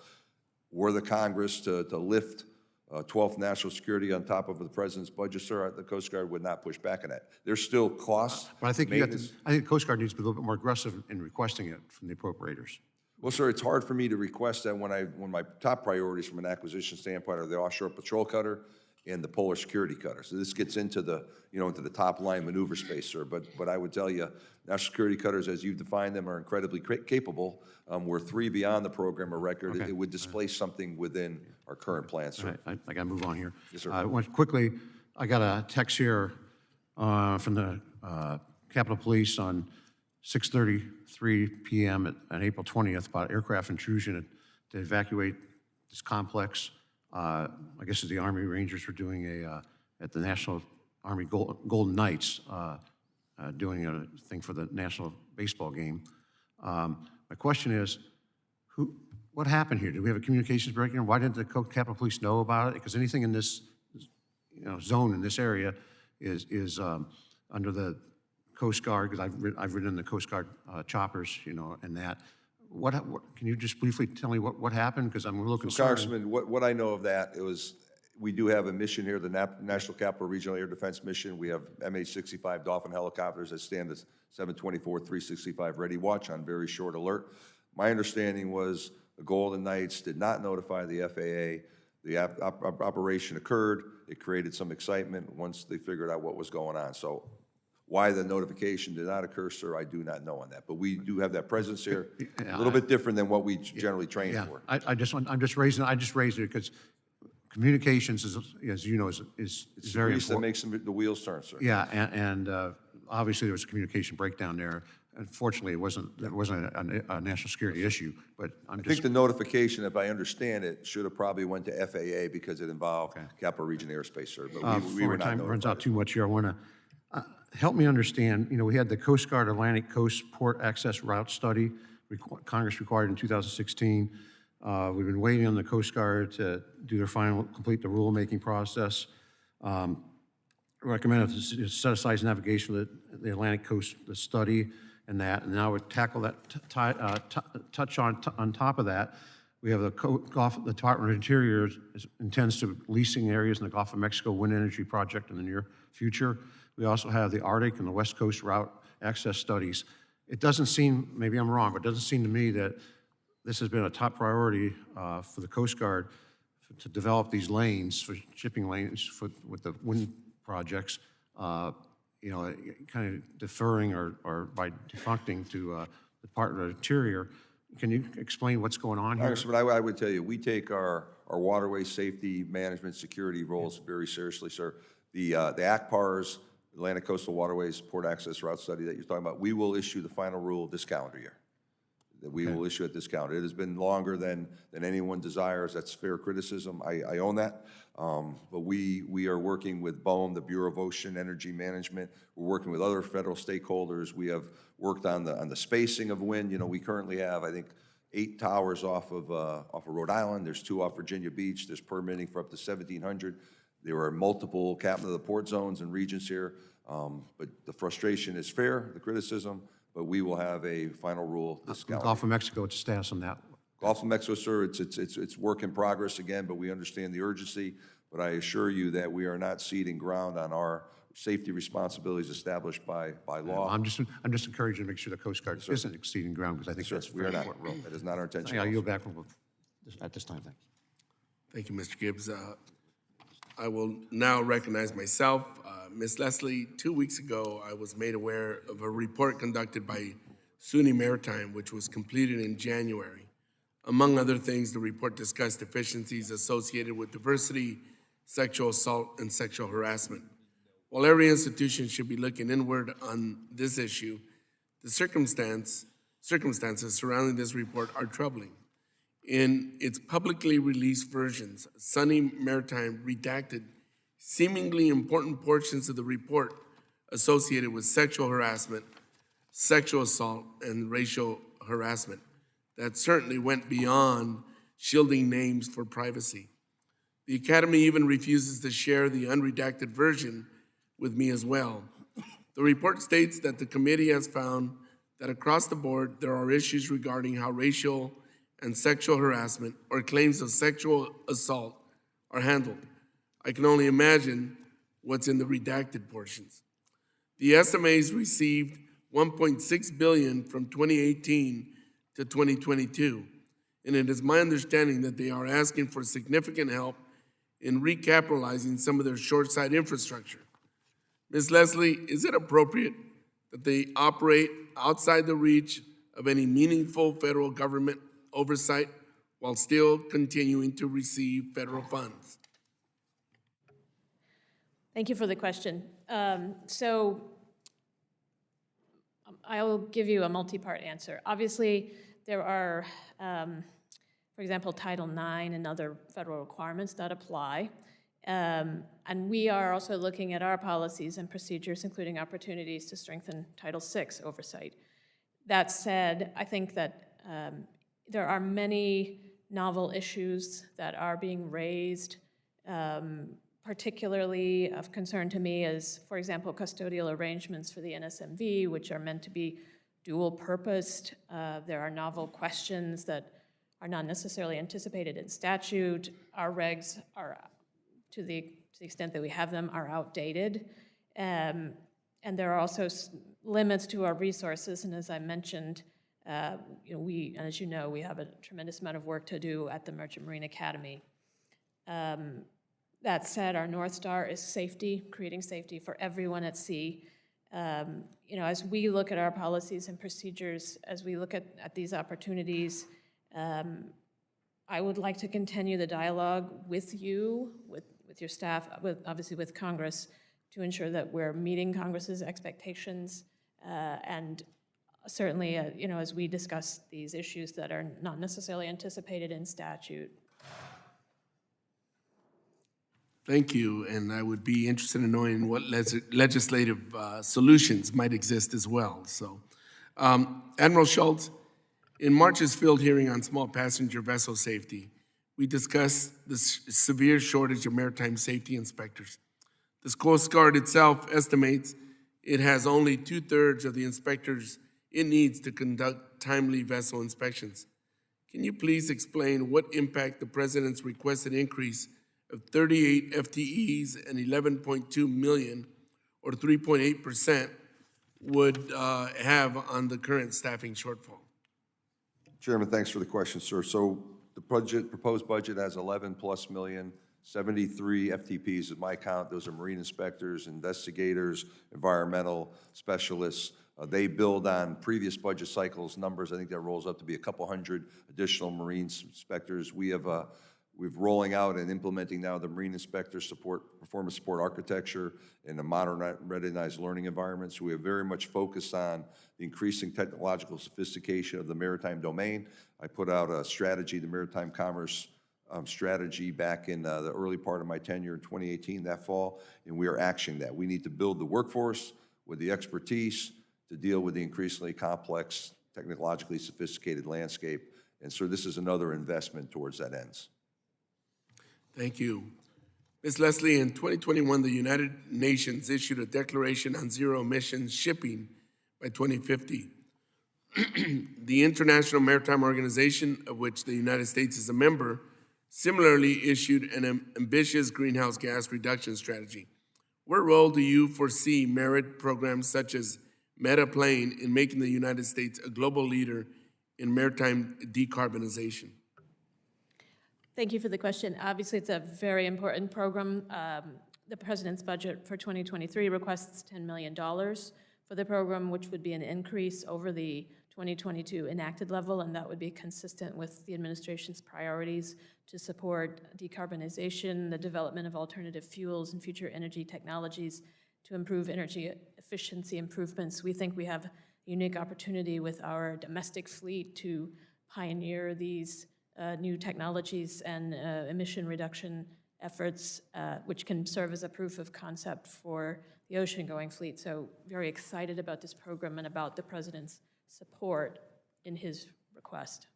Were the Congress to lift 12th national security on top of the President's budget, sir, the Coast Guard would not push back on that. There's still costs. But I think I think the Coast Guard needs to be a little bit more aggressive in requesting it from the appropriators. Well, sir, it's hard for me to request that when my top priorities from an acquisition standpoint are the offshore patrol cutter and the polar security cutter. So this gets into the top line maneuver space, sir. But I would tell you, national security cutters, as you define them, are incredibly capable. We're 3 beyond the program of record. Okay. It would displace something within our current plan, sir. All right, I got to move on here. Yes, sir. Quickly, I got a text here from the Capitol Police on 6:33 p.m. on April 20th about aircraft intrusion to evacuate this complex. I guess the Army Rangers were doing at the National Army Golden Knights, doing a thing for the national baseball game. My question is, what happened here? Did we have a communications breakdown? Why didn't the Capitol Police know about it? Because anything in this zone in this area is under the Coast Guard, because I've ridden in the Coast Guard choppers, and that. What can you just briefly tell me what happened? Because I'm a little concerned. Congressman, what I know of that, we do have a mission here, the National Capital Regional Air Defense Mission. We have MH-65 Dolphin helicopters that stand as 724, 365 ready watch on very short alert. My understanding was the Golden Knights did not notify the FAA. The operation occurred. It created some excitement once they figured out what was going on. So why the notification did not occur, sir, I do not know on that. But we do have that presence here, a little bit different than what we generally train for. I just raised it because communications is, as you know, is It's very grease that important. makes the wheels turn, sir. Yeah, and obviously there was a communication breakdown there. Unfortunately, it wasn't a national security issue, but I think the notification, if I understand it, should have probably went to FAA because it involved Capital Region airspace, sir. But we were not time notified. runs out too much here. I want to help me understand. We had the Coast Guard Atlantic Coast Port Access Route Study Congress required in 2016. We've been waiting on the Coast Guard to do their complete the rulemaking process. Recommended to set aside navigation for the Atlantic Coast, the study, and now we tackle that, touch on top of that. We have the Department of Interior intends to leasing areas in the Gulf of Mexico wind energy project in the near future. We also have the Arctic and the West Coast route access studies. It doesn't seem, maybe I'm wrong, but it doesn't seem to me that this has been a top priority for the Coast Guard to develop these lanes, for shipping lanes with the wind projects, kind of deferring or by defuncting to the Department of Interior. Can you explain what's going on here? Congressman, I would tell you, we take our waterway safety management security roles very seriously, sir. The ACPARS, Atlantic Coastal Waterways Port Access Route Study that you're talking about, we will issue the final rule this calendar year. That we will issue it this calendar. It has been longer than anyone desires. That's fair criticism. I own that. But we are working with BOEM, the Bureau of Ocean Energy Management. We're working with other federal stakeholders. We have worked on the spacing of wind. We currently have, I think, 8 towers off of Rhode Island. There's 2 off Virginia Beach. There's permitting for up to 1,700. There are multiple captain of the port zones and regions here. But the frustration is fair, the criticism. But we will have a final rule this calendar. Gulf of Mexico, what's the status on that? Gulf of Mexico, sir, it's work in progress again, but we understand the urgency. But I assure you that we are not ceding ground on our safety responsibilities established by law. I'm just encouraging to make sure the Coast Guard isn't exceeding ground, because I think that's a We are very not. important role. That is not our intention. I'll yield back at this time, thanks. Thank you, Mr. Gibbs. I will now recognize myself. Ms. Leslie, 2 weeks ago, I was made aware of a report conducted by SUNY Maritime, which was completed in January. Among other things, the report discussed deficiencies associated with diversity, sexual assault, and sexual harassment. While every institution should be looking inward on this issue, the circumstances surrounding this report are troubling. In its publicly released versions, SUNY Maritime redacted seemingly important portions of the report associated with sexual harassment, sexual assault, and racial harassment that certainly went beyond shielding names for privacy. The Academy even refuses to share the unredacted version with me as well. The report states that the committee has found that across the board, there are issues regarding how racial and sexual harassment or claims of sexual assault are handled. I can only imagine what's in the redacted portions. The SMAs received $1.6 billion from 2018 to 2022, and it is my understanding that they are asking for significant help in recapitalizing some of their short-side infrastructure. Ms. Leslie, is it appropriate that they operate outside the reach of any meaningful federal government oversight while still continuing to receive federal funds? Thank you for the question. I'll give you a multi-part answer. Obviously, there are, for example, Title IX and other federal requirements that apply. And we are also looking at our policies and procedures, including opportunities to strengthen Title VI oversight. That said, I think that there are many novel issues that are being raised, particularly of concern to me is, for example, custodial arrangements for the NSMV, which are meant to be dual-purposed. There are novel questions that are not necessarily anticipated in statute. Our regs are, to the extent that we have them, are outdated. And there are also limits to our resources, and as I mentioned, as you know, we have a tremendous amount of work to do at the Merchant Marine Academy. That said, our North Star is safety, creating safety for everyone at sea. As we look at our policies and procedures, as we look at these opportunities, I would like to continue the dialogue with you, with your staff, obviously with Congress, to ensure that we're meeting Congress's expectations, and certainly, as we discuss these issues that are not necessarily anticipated in statute. Thank you, and I would be interested in knowing what legislative solutions might exist as well. So, Admiral Schultz, in March's field hearing on small passenger vessel safety, we discussed the severe shortage of maritime safety inspectors. The Coast Guard itself estimates it has only 2/3 of the inspectors it needs to conduct timely vessel inspections. Can you please explain what impact the President's requested increase of 38 FTEs and $11.2 million, or 3.8%, would have on the current staffing shortfall? Chairman, thanks for the question, sir. So the proposed budget has 11 plus million, 73 FTPs at my count. Those are marine inspectors, investigators, environmental specialists. They build on previous budget cycles numbers. I think that rolls up to be a couple hundred additional marine inspectors. We've rolling out and implementing now the Marine Inspector Performance Support Architecture in a modern, recognized learning environment. So we are very much focused on the increasing technological sophistication of the maritime domain. I put out a strategy, the Maritime Commerce strategy, back in the early part of my tenure in 2018, that fall, and we are actioning that. We need to build the workforce with the expertise to deal with the increasingly complex, technologically sophisticated landscape. And so this is another investment towards that ends. Thank you. Ms. Leslie, in 2021, the United Nations issued a declaration on zero emissions shipping by 2050. The International Maritime Organization, of which the United States is a member, similarly issued an ambitious greenhouse gas reduction strategy. What role do you foresee merit programs such as Meta playing in making the United States a global leader in maritime decarbonization? Thank you for the question. Obviously, it's a very important program. The President's budget for 2023 requests $10 million for the program, which would be an increase over the 2022 enacted level, and that would be consistent with the administration's priorities to support decarbonization, the development of alternative fuels and future energy technologies to improve energy efficiency improvements. We think we have a unique opportunity with our domestic fleet to pioneer these new technologies and emission reduction efforts, which can serve as a proof of concept for the ocean-going fleet. So very excited about this program and about the President's support in his request.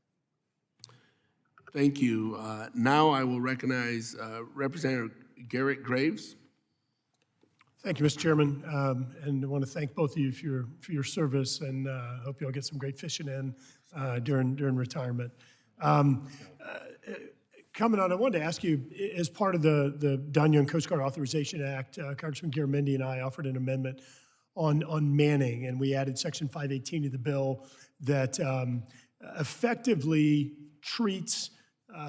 Thank you. Now I will recognize Representative Garrett Graves. Thank you, Mr. Chairman, and I want to thank both of you for your service, and hope you'll get some great fishing in during retirement. Coming on, I wanted to ask you, as part of the Young Coast Guard Authorization Act, Congressman Garamendi and I offered an amendment on manning, and we added Section 518 to the bill that effectively treats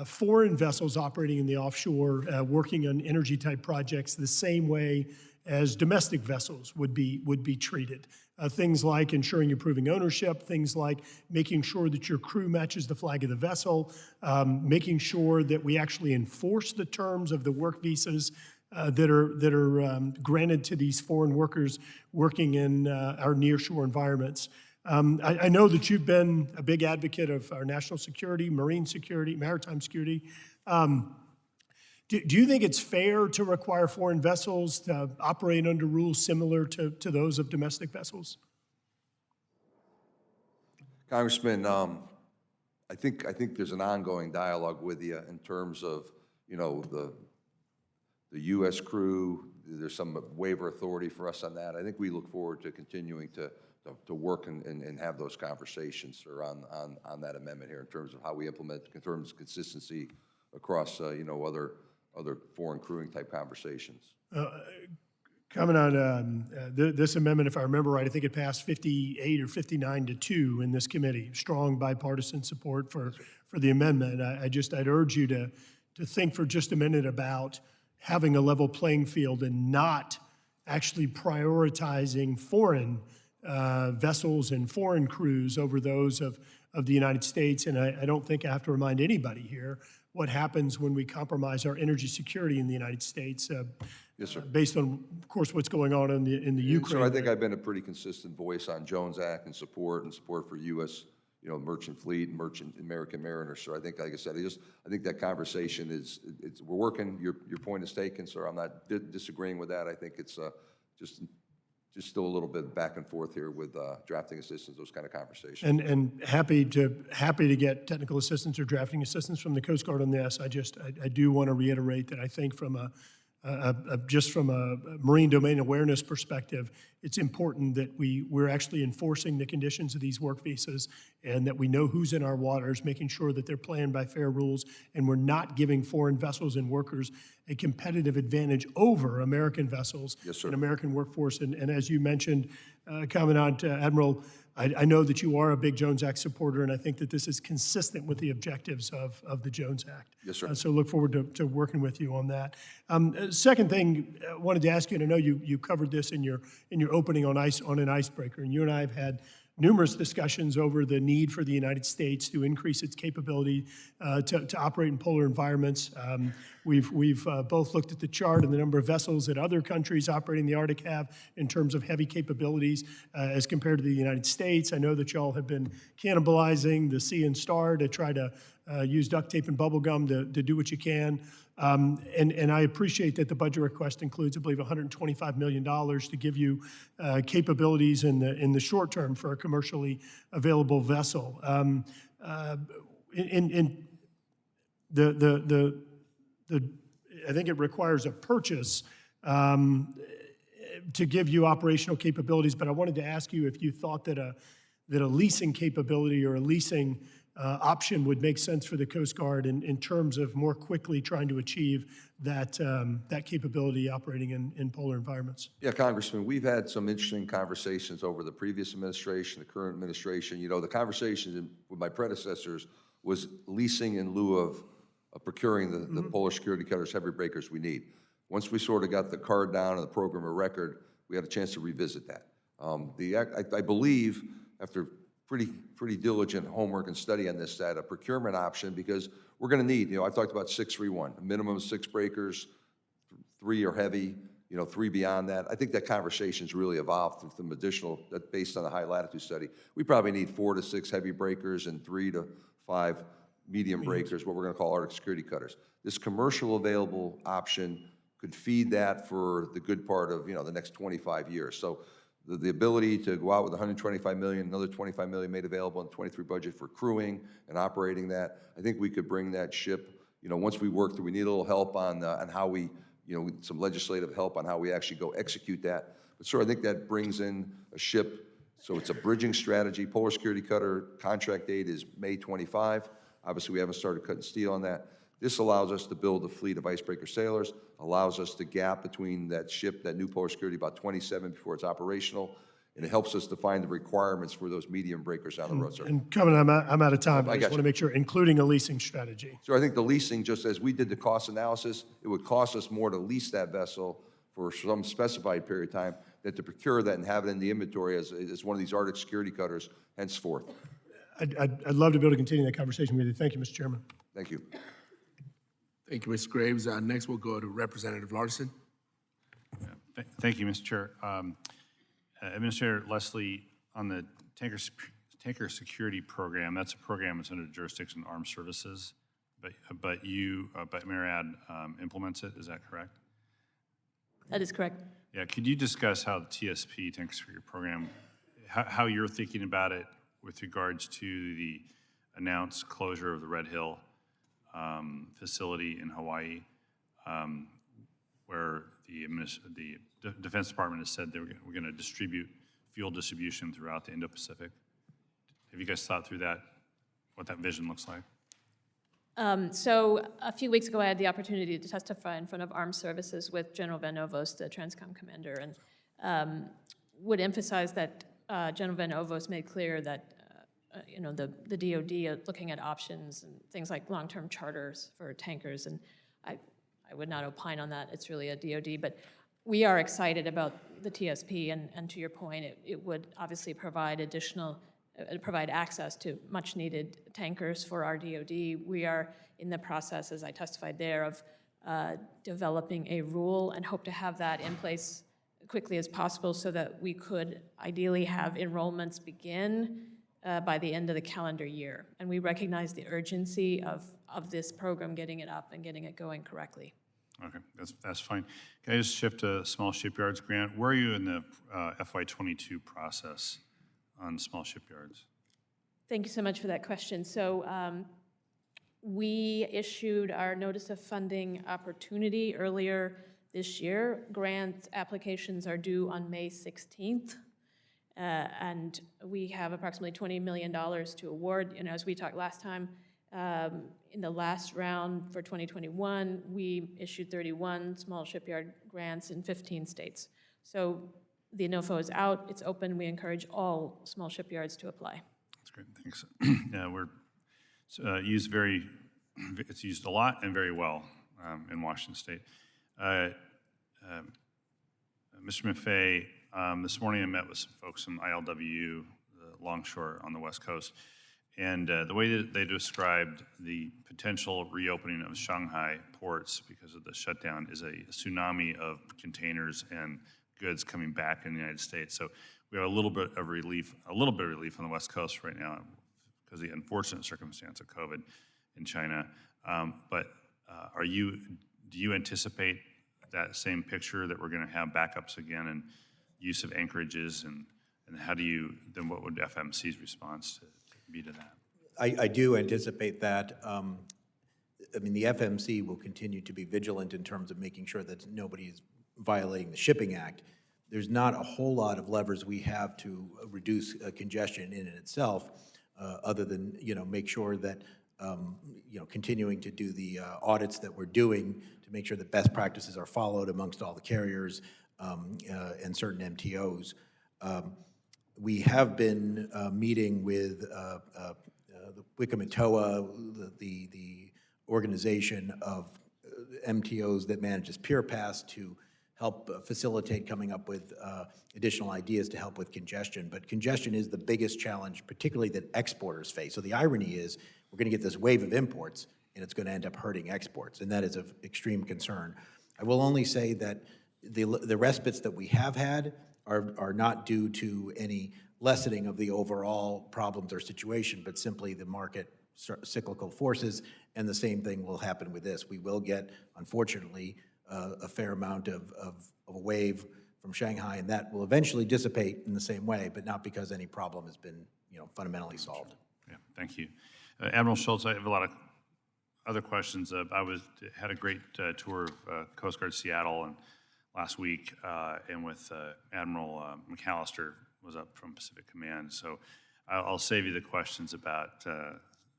foreign vessels operating in the offshore, working on energy-type projects the same way as domestic vessels would be treated. Things like ensuring you're proving ownership, things like making sure that your crew matches the flag of the vessel, making sure that we actually enforce the terms of the work visas that are granted to these foreign workers working in our nearshore environments. I know that you've been a big advocate of our national security, marine security, maritime security. Do you think it's fair to require foreign vessels to operate under rules similar to those of domestic vessels? Congressman, I think there's an ongoing dialogue with you in terms of, the U.S. crew. There's some waiver authority for us on that. I think we look forward to continuing to work and have those conversations around on that amendment here in terms of how we implement, in terms of consistency across, other foreign crewing type conversations. Coming on this amendment, if I remember right, I think it passed 58 or 59-2 in this committee. Strong bipartisan support for the amendment. I'd urge you to think for just a minute about having a level playing field and not actually prioritizing foreign vessels and foreign crews over those of the United States. And I don't think I have to remind anybody here what happens when we compromise our energy security in the United States. Yes, sir. Based on, of course, what's going on in the Ukraine. So I think I've been a pretty consistent voice on Jones Act and support for U.S. Merchant fleet, merchant American mariners. So I think, like I said, I think that conversation we're working. Your point is taken, sir. I'm not disagreeing with that. I think it's just still a little bit back and forth here with drafting assistance, those kind of conversations. And happy to get technical assistance or drafting assistance from the Coast Guard on this. I do want to reiterate that I think from just from a marine domain awareness perspective, it's important that we're actually enforcing the conditions of these work visas and that we know who's in our waters, making sure that they're playing by fair rules, and we're not giving foreign vessels and workers a competitive advantage over American vessels and American workforce. And as you mentioned, Commandant Admiral, I know that you are a big Jones Act supporter, and I think that this is consistent with the objectives of the Jones Act. Yes, sir. So look forward to working with you on that. Second thing I wanted to ask you, and I know you covered this in your opening on an icebreaker, and you and I have had numerous discussions over the need for the United States to increase its capability to operate in polar environments. We've both looked at the chart and the number of vessels that other countries operating the Arctic have in terms of heavy capabilities as compared to the United States. I know that y'all have been cannibalizing the Sea and Star to try to use duct tape and bubble gum to do what you can. And I appreciate that the budget request includes, I believe, $125 million to give you capabilities in the short term for a commercially available vessel. I think it requires a purchase to give you operational capabilities, but I wanted to ask you if you thought that a leasing capability or a leasing option would make sense for the Coast Guard in terms of more quickly trying to achieve that capability operating in polar environments. Yeah, Congressman, we've had some interesting conversations over the previous administration, the current administration. The conversations with my predecessors was leasing in lieu of of procuring the Polish security cutters, heavy breakers we need. Once we sort of got the card down and the program of record, we had a chance to revisit that. I believe, after pretty diligent homework and study on this, that a procurement option, because we're going to need, I've talked about 631, a minimum of 6 breakers, 3 are heavy, 3 beyond that. I think that conversation's really evolved with some additional, that based on the high latitude study. We probably need 4 to 6 heavy breakers and 3 to 5 medium breakers, what we're going to call Arctic security cutters. This commercial available option could feed that for the good part of, the next 25 years. So the ability to go out with $125 million, another $25 million made available in the 23 budget for crewing and operating that, I think we could bring that ship, once we work through, we need a little help on how we, some legislative help on how we actually go execute that. But sir, I think that brings in a ship, so it's a bridging strategy. Polar security cutter contract date is May 25. Obviously, we haven't started cutting steel on that. This allows us to build a fleet of icebreaker sailors, allows us to gap between that ship, that new Polar security, about 27 before it's operational, and it helps us define the requirements for those medium breakers on the road, sir. And Kevin, I'm out of time, but I got just want to you. make sure, including a leasing strategy. So I think the leasing, just as we did the cost analysis, it would cost us more to lease that vessel for some specified period of time than to procure that and have it in the inventory as one of these Arctic security cutters henceforth. I'd love to be able to continue that conversation with you. Thank you, Mr. Chairman. Thank you. Thank you, Mr. Graves. Next, we'll go to Representative Larson. Thank you, Mr. Chair. Administrator Leslie, on the tanker security program, that's a program that's under the jurisdiction of Armed Services, but MARAD implements it. Is that correct? That is correct. Yeah. Could you discuss how the TSP, tanker security program, how you're thinking about it with regards to the announced closure of the Red Hill facility in Hawaii, where the Defense Department has said we're going to distribute fuel distribution throughout the Indo-Pacific. Have you guys thought through that, what that vision looks like? So a few weeks ago, I had the opportunity to testify in front of Armed Services with General Van Ovos, the Transcom commander, and would emphasize that General Van Ovos made clear that the DoD are looking at options and things like long-term charters for tankers, and I would not opine on that. It's really a DoD, but we are excited about the TSP, and to your point, it would obviously provide access to much-needed tankers for our DoD. We are in the process, as I testified there, of developing a rule and hope to have that in place quickly as possible so that we could ideally have enrollments begin by the end of the calendar year. And we recognize the urgency of this program, getting it up and getting it going correctly. Okay, that's fine. Can I just shift to small shipyards grant? Where are you in the FY22 process on small shipyards? Thank you so much for that question. So we issued our notice of funding opportunity earlier this year. Grant applications are due on May 16th. And we have approximately $20 million to award. As we talked last time, in the last round for 2021, we issued 31 small shipyard grants in 15 states. So the NOFO is out, it's open, we encourage all small shipyards to apply. That's great, thanks. Yeah, it's used a lot and very well in Washington State. Mr. Maffei, this morning I met with some folks from ILWU, the longshore on the West Coast, and the way that they described the potential reopening of Shanghai ports because of the shutdown is a tsunami of containers and goods coming back in the United States. So we have a little bit of relief on the West Coast right now because of the unfortunate circumstance of COVID in China. But do you anticipate that same picture that we're going to have backups again and use of anchorages, and then what would FMC's response to be to that? I do anticipate that. The FMC will continue to be vigilant in terms of making sure that nobody is violating the Shipping Act. There's not a whole lot of levers we have to reduce congestion in and itself, other than make sure that continuing to do the audits that we're doing to make sure that best practices are followed amongst all the carriers and certain MTOs. We have been meeting with the Wikamatoa, the organization of MTOs that manages Pier Pass to help facilitate coming up with additional ideas to help with congestion. But congestion is the biggest challenge, particularly that exporters face. So the irony is we're going to get this wave of imports, and it's going to end up hurting exports, and that is of extreme concern. I will only say that the respites that we have had are not due to any lessening of the overall problems or situation, but simply the market cyclical forces, and the same thing will happen with this. We will get, unfortunately, a fair amount of a wave from Shanghai, and that will eventually dissipate in the same way, but not because any problem has been, fundamentally solved. Yeah, thank you. Admiral Schultz, I have a lot of other questions. Had a great tour of Coast Guard Seattle and last week, and with Admiral McAllister was up from Pacific Command. So I'll save you the questions about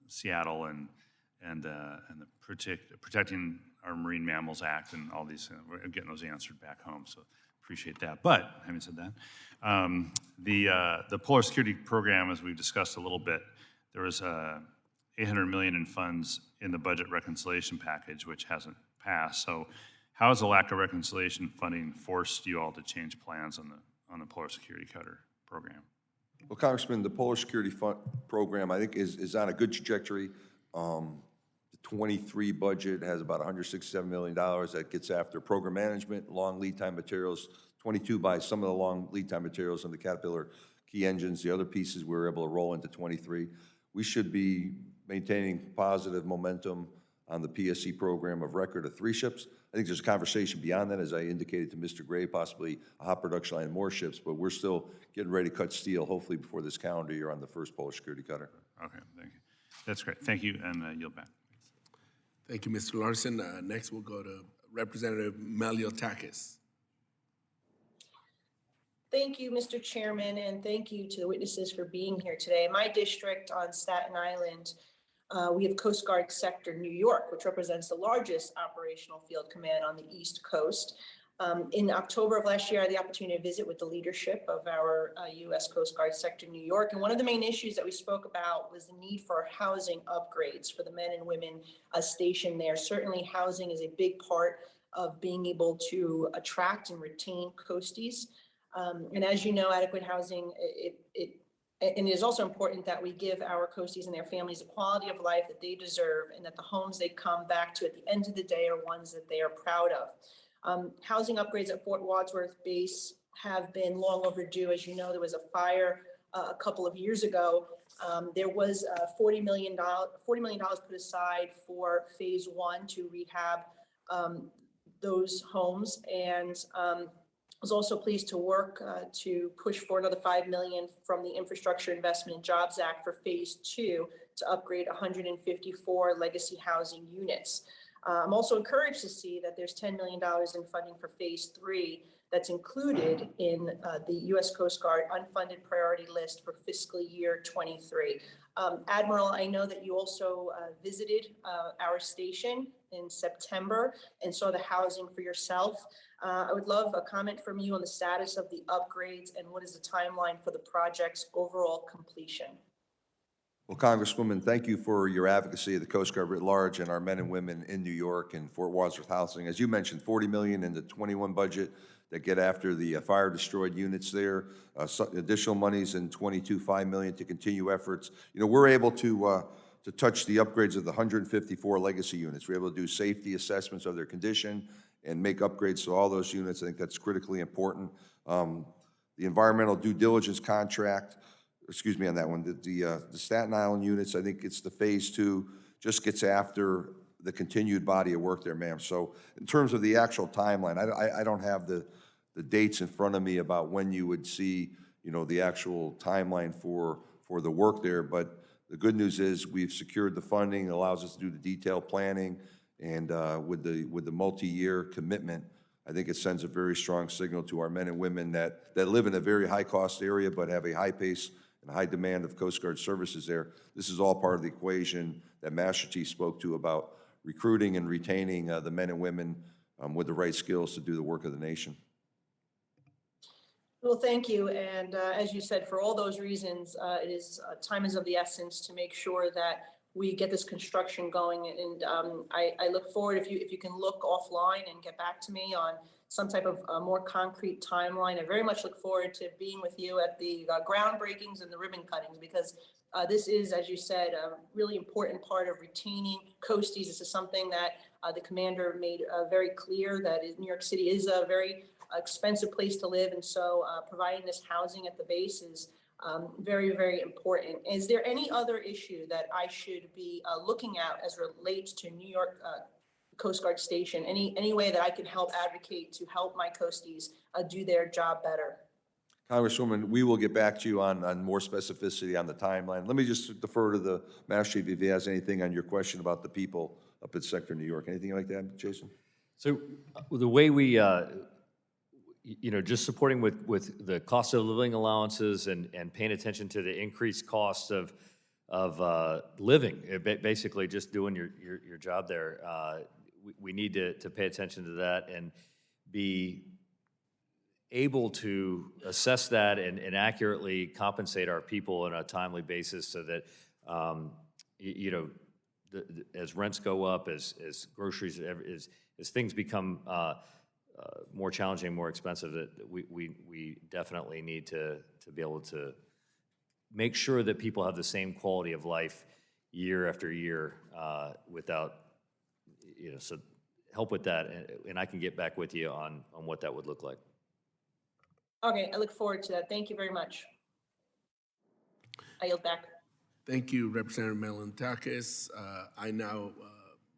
Seattle and the Protecting Our Marine Mammals Act and all these. We're getting those answered back home, so appreciate that. But having said that, the Polar Security Program, as we've discussed a little bit, there was $800 million in funds in the budget reconciliation package, which hasn't passed. So how has the lack of reconciliation funding forced you all to change plans on the Polar Security Cutter program? Well, Congressman, the Polar Security Program, I think, is on a good trajectory. The 23 budget has about $167 million that gets after program management, long lead time materials. 22 buys some of the long lead time materials on the Caterpillar key engines. The other pieces we were able to roll into 23. We should be maintaining positive momentum on the PSC program of record of 3 ships. I think there's a conversation beyond that, as I indicated to Mr. Gray, possibly a hot production line, more ships, but we're still getting ready to cut steel, hopefully before this calendar year, on the first Polar Security Cutter. Okay, thank you. That's great. Thank you, and yield back. Thank you, Mr. Larson. Next, we'll go to Representative Maliotakis. Thank you, Mr. Chairman, and thank you to the witnesses for being here today. My district on Staten Island, we have Coast Guard Sector New York, which represents the largest operational field command on the East Coast. In October of last year, I had the opportunity to visit with the leadership of our U.S. Coast Guard Sector New York. And one of the main issues that we spoke about was the need for housing upgrades for the men and women stationed there. Certainly, housing is a big part of being able to attract and retain coasties. And as you know, adequate housing, and it is also important that we give our coasties and their families a quality of life that they deserve, and that the homes they come back to at the end of the day are ones that they are proud of. Housing upgrades at Fort Wadsworth Base have been long overdue. As you know, there was a fire a couple of years ago. There was $40 million put aside for phase 1 to rehab those homes, and I was also pleased to work to push for another $5 million from the Infrastructure Investment and Jobs Act for phase 2 to upgrade 154 legacy housing units. I'm also encouraged to see that there's $10 million in funding for phase 3 that's included in the U.S. Coast Guard unfunded priority list for fiscal year 23. Admiral, I know that you also visited our station in September and saw the housing for yourself. I would love a comment from you on the status of the upgrades and what is the timeline for the project's overall completion. Well, Congresswoman, thank you for your advocacy of the Coast Guard writ large and our men and women in New York and Fort Wadsworth housing. As you mentioned, $40 million in the 21 budget that get after the fire-destroyed units there. Additional monies in 22, $5 million to continue efforts. You know, we're able to touch the upgrades of the 154 legacy units. We're able to do safety assessments of their condition and make upgrades to all those units. I think that's critically important. The environmental due diligence contract, excuse me on that one, the Staten Island units, I think it's the phase 2, just gets after the continued body of work there, ma'am. So in terms of the actual timeline, I don't have the dates in front of me about when you would see, you know, the actual timeline for the work there, but the good news is we've secured the funding. It allows us to do the detailed planning, and with the multi-year commitment, I think it sends a very strong signal to our men and women that live in a very high-cost area but have a high pace and high demand of Coast Guard services there. This is all part of the equation that Master Chief spoke to about recruiting and retaining the men and women with the right skills to do the work of the nation. Well, thank you. And as you said, for all those reasons, time is of the essence to make sure that we get this construction going. And I look forward, if you can look offline and get back to me on some type of more concrete timeline. I very much look forward to being with you at the groundbreakings and the ribbon cuttings, because this is, as you said, a really important part of retaining coasties. This is something that the commander made very clear, that New York City is a very expensive place to live. And so providing this housing at the base is very, very important. Is there any other issue that I should be looking at as relates to New York Coast Guard Station? Any way that I can help advocate to help my coasties do their job better? Congresswoman, we will get back to you on more specificity on the timeline. Let me just defer to the Master Chief if he has anything on your question about the people up at Sector New York. Anything like that, Jason? So the way we, just supporting with the cost of living allowances and paying attention to the increased cost of living, basically just doing your job there. We need to pay attention to that and be able to assess that and accurately compensate our people on a timely basis, so that as rents go up, as groceries, as things become more challenging, more expensive, that we definitely need to be able to make sure that people have the same quality of life year after year without, so help with that, and I can get back with you on what that would look like. Okay, I look forward to that. Thank you very much. I yield back. Thank you, Representative Melantakis. I now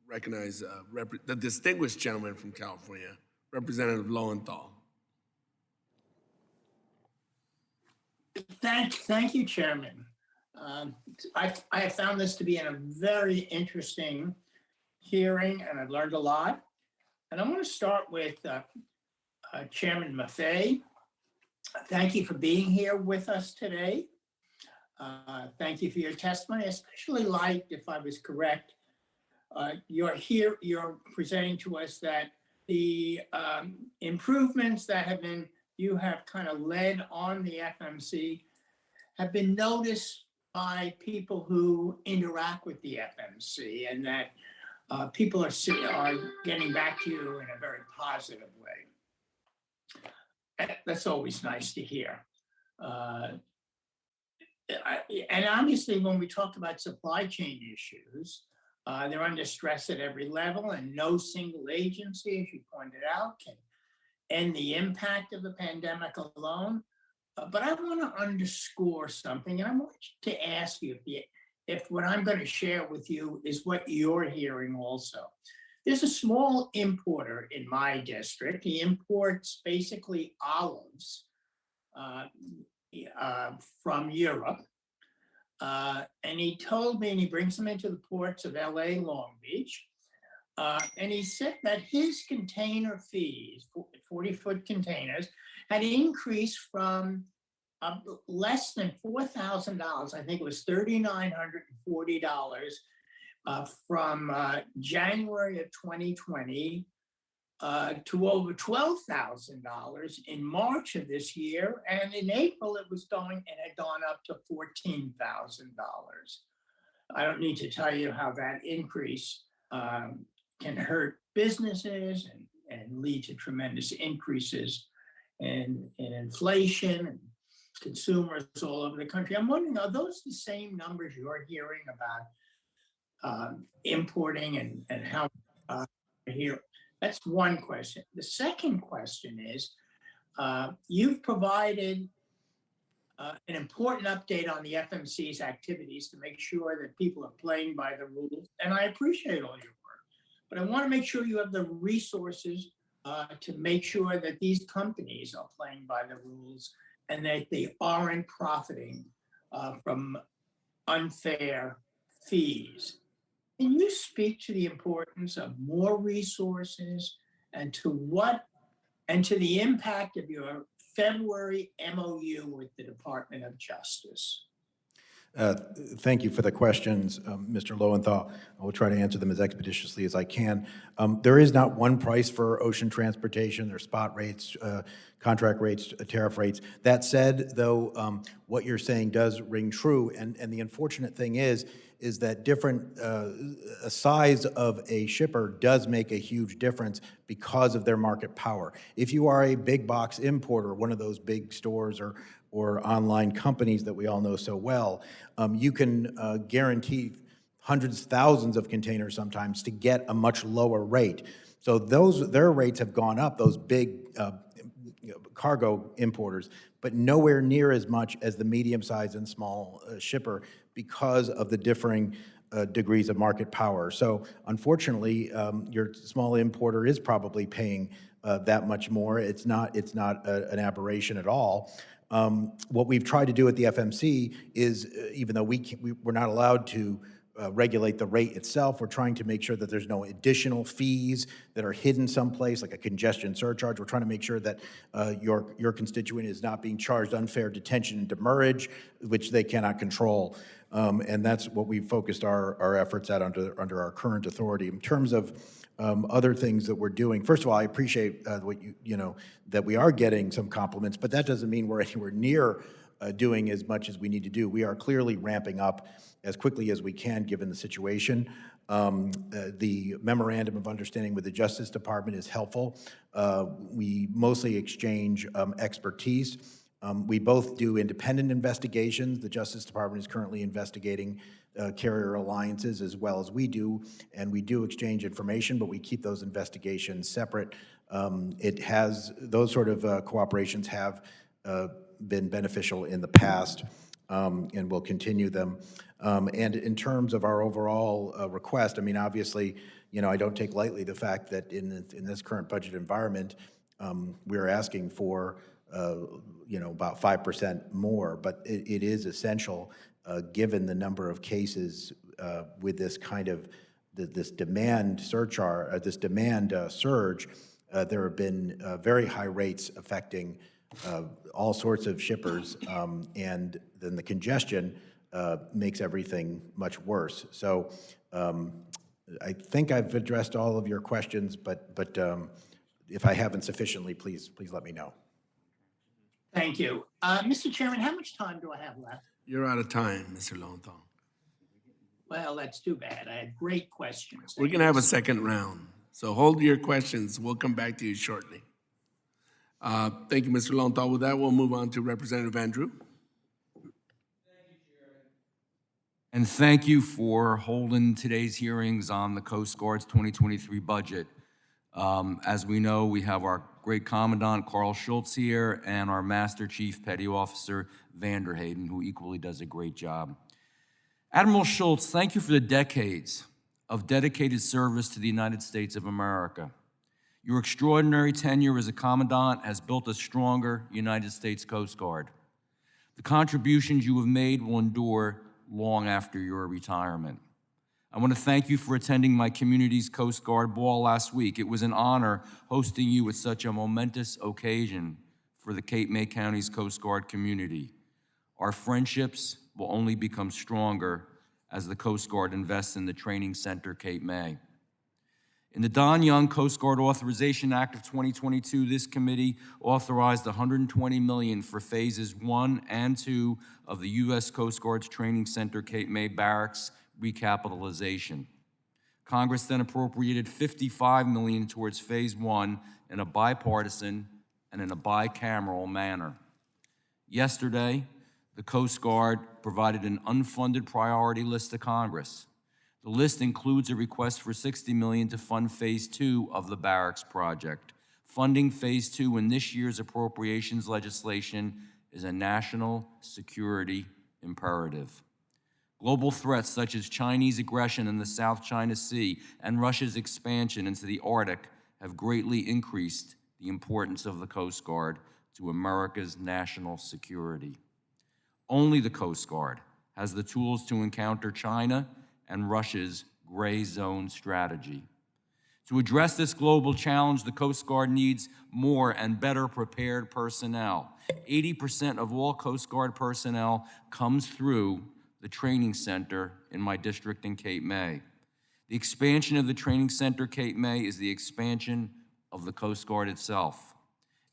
recognize the distinguished gentleman from California, Representative Lowenthal. Thank you, Chairman. I have found this to be a very interesting hearing, and I've learned a lot. And I want to start with Chairman Maffei. Thank you for being here with us today. Thank you for your testimony. I especially liked, if I was correct, you're presenting to us that the improvements that you have kind of led on the FMC have been noticed by people who interact with the FMC, and that people are getting back to you in a very positive way. That's always nice to hear. And obviously, when we talk about supply chain issues, they're under stress at every level, and no single agency, as you pointed out, can end the impact of the pandemic alone. But I want to underscore something, and I want to ask you if what I'm going to share with you is what you're hearing also. There's a small importer in my district. He imports basically olives from Europe. And he told me, and he brings them into the ports of LA, Long Beach. And he said that his container fees, 40-foot containers, had increased from less than $4,000, I think it was $3,940, from January of 2020 to over $12,000 in March of this year. And in April, it had gone up to $14,000. I don't need to tell you how that increase can hurt businesses and lead to tremendous increases in inflation and consumers all over the country. I'm wondering, are those the same numbers you're hearing about importing and how here? That's one question. The second question is, you've provided an important update on the FMC's activities to make sure that people are playing by the rules, and I appreciate all your work. But I want to make sure you have the resources to make sure that these companies are playing by the rules and that they aren't profiting from unfair fees. Can you speak to the importance of more resources and to the impact of your February MOU with the Department of Justice? Thank you for the questions, Mr. Lowenthal. I will try to answer them as expeditiously as I can. There is not one price for ocean transportation. There are spot rates, contract rates, tariff rates. That said, though, what you're saying does ring true, and the unfortunate thing is that a size of a shipper does make a huge difference because of their market power. If you are a big box importer, one of those big stores or online companies that we all know so well, you can guarantee hundreds, thousands of containers sometimes to get a much lower rate. So their rates have gone up, those big cargo importers, but nowhere near as much as the medium-sized and small shipper because of the differing degrees of market power. So unfortunately, your small importer is probably paying that much more. It's not an aberration at all. What we've tried to do at the FMC is, even though we're not allowed to regulate the rate itself, we're trying to make sure that there's no additional fees that are hidden someplace, like a congestion surcharge. We're trying to make sure that your constituent is not being charged unfair detention and demurrage, which they cannot control. And that's what we've focused our efforts at under our current authority. In terms of other things that we're doing, first of all, I appreciate that we are getting some compliments, but that doesn't mean we're anywhere near doing as much as we need to do. We are clearly ramping up as quickly as we can given the situation. The memorandum of understanding with the Justice Department is helpful. We mostly exchange expertise. We both do independent investigations. The Justice Department is currently investigating carrier alliances as well as we do, and we do exchange information, but we keep those investigations separate. Those sort of cooperations have been beneficial in the past, and we'll continue them. And in terms of our overall request, I mean, obviously, I don't take lightly the fact that in this current budget environment, we're asking for about 5% more, but it is essential given the number of cases with this kind of this demand surcharge, this demand surge. There have been very high rates affecting all sorts of shippers, and then the congestion makes everything much worse. So I think I've addressed all of your questions, but if I haven't sufficiently, please let me know. Thank you. Mr. Chairman, how much time do I have left? You're out of time, Mr. Lowenthal. Well, that's too bad. I had great questions. We're going to have a second round, so hold your questions. We'll come back to you shortly. Thank you, Mr. Lowenthal. With that, we'll move on to Representative Andrew. And thank you for holding today's hearings on the Coast Guard's 2023 budget. As we know, we have our great Commandant, Admiral Schultz, here, and our Master Chief Petty Officer, Vanderhaden, who equally does a great job. Admiral Schultz, thank you for the decades of dedicated service to the United States of America. Your extraordinary tenure as a Commandant has built a stronger United States Coast Guard. The contributions you have made will endure long after your retirement. I want to thank you for attending my community's Coast Guard ball last week. It was an honor hosting you at such a momentous occasion for the Cape May County's Coast Guard community. Our friendships will only become stronger as the Coast Guard invests in the Training Center Cape May. In the Don Young Coast Guard Authorization Act of 2022, this committee authorized $120 million for phases 1 and 2 of the U.S. Coast Guard's Training Center Cape May Barracks recapitalization. Congress then appropriated $55 million towards phase 1 in a bipartisan and in a bicameral manner. Yesterday, the Coast Guard provided an unfunded priority list to Congress. The list includes a request for $60 million to fund phase 2 of the Barracks project. Funding phase 2 in this year's appropriations legislation is a national security imperative. Global threats such as Chinese aggression in the South China Sea and Russia's expansion into the Arctic have greatly increased the importance of the Coast Guard to America's national security. Only the Coast Guard has the tools to encounter China and Russia's gray zone strategy. To address this global challenge, the Coast Guard needs more and better prepared personnel. 80% of all Coast Guard personnel comes through the training center in my district in Cape May. The expansion of the training center, Cape May, is the expansion of the Coast Guard itself,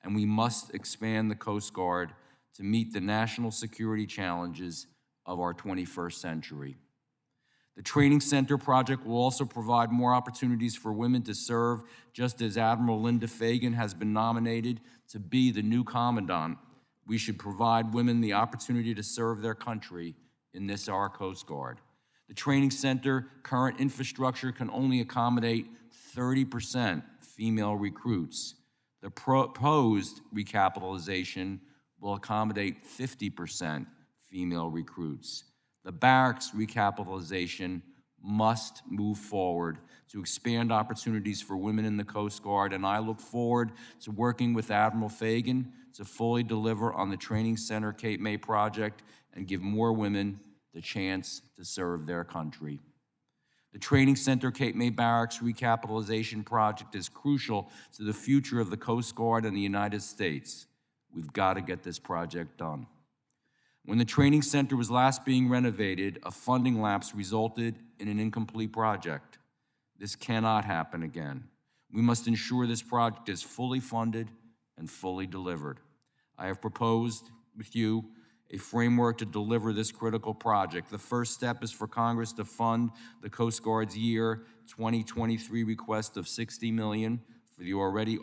and we must expand the Coast Guard to meet the national security challenges of our 21st century. The training center project will also provide more opportunities for women to serve, just as Admiral Linda Fagan has been nominated to be the new commandant. We should provide women the opportunity to serve their country in this, our Coast Guard. The training center current infrastructure can only accommodate 30% female recruits. The proposed recapitalization will accommodate 50% female recruits. The Barracks recapitalization must move forward to expand opportunities for women in the Coast Guard, and I look forward to working with Admiral Fagan to fully deliver on the Training Center Cape May project and give more women the chance to serve their country. The Training Center Cape May Barracks recapitalization project is crucial to the future of the Coast Guard and the United States. We've got to get this project done. When the training center was last being renovated, a funding lapse resulted in an incomplete project. This cannot happen again. We must ensure this project is fully funded and fully delivered. I have proposed with you a framework to deliver this critical project. The first step is for Congress to fund the Coast Guard's year 2023 request of $60 million for the already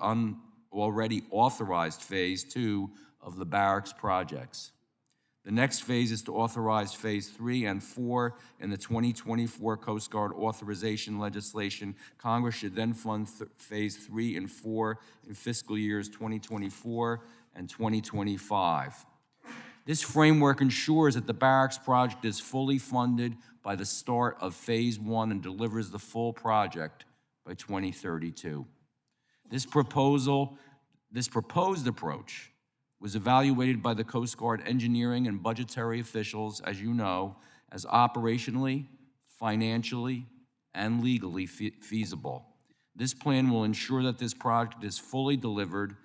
authorized Phase 2 of the Barracks projects. The next phase is to authorize Phase 3 and 4 in the 2024 Coast Guard authorization legislation. Congress should then fund Phase 3 and 4 in fiscal years 2024 and 2025. This framework ensures that the Barracks project is fully funded by the start of Phase 1 and delivers the full project by 2032. This proposed approach was evaluated by the Coast Guard engineering and budgetary officials, as you know, as operationally, financially, and legally feasible. This plan will ensure that this project is fully delivered,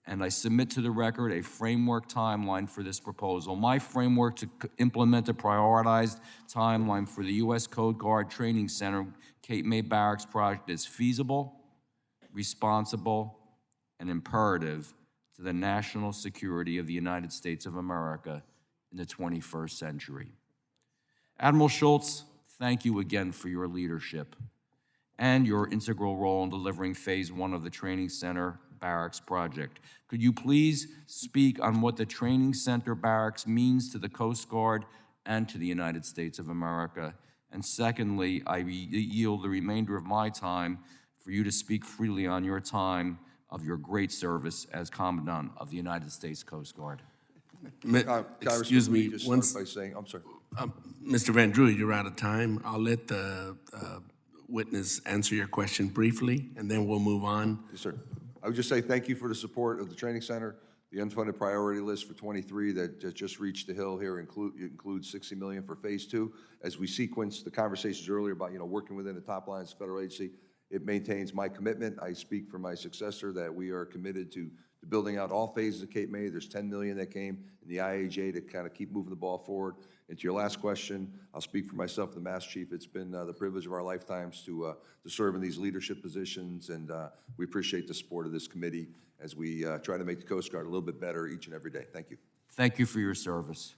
and I submit to the record a framework timeline for this proposal. My framework to implement a prioritized timeline for the U.S. Coast Guard Training Center Cape May Barracks project is feasible, responsible, and imperative to the national security of the United States of America in the 21st century. Admiral Schultz, thank you again for your leadership and your integral role in delivering Phase 1 of the Training Center Barracks project. Could you please speak on what the Training Center Barracks means to the Coast Guard and to the United States of America? And secondly, I yield the remainder of my time for you to speak freely on your time of your great service as Commandant of the United States Coast Guard. Excuse me, Just once, start by saying, I'm sorry. Mr. Van Drew, you're out of time. I'll let the witness answer your question briefly, and then we'll move on. Yes, sir. I would just say thank you for the support of the training center. The unfunded priority list for 23 that just reached the Hill here includes $60 million for Phase 2. As we sequence the conversations earlier about working within the top lines of federal agency, it maintains my commitment. I speak for my successor that we are committed to building out all phases of Cape May. There's $10 million that came in the IAJ to kind of keep moving the ball forward. And to your last question, I'll speak for myself, the Master Chief. It's been the privilege of our lifetimes to serve in these leadership positions, and we appreciate the support of this committee as we try to make the Coast Guard a little bit better each and every day. Thank you. Thank you for your service.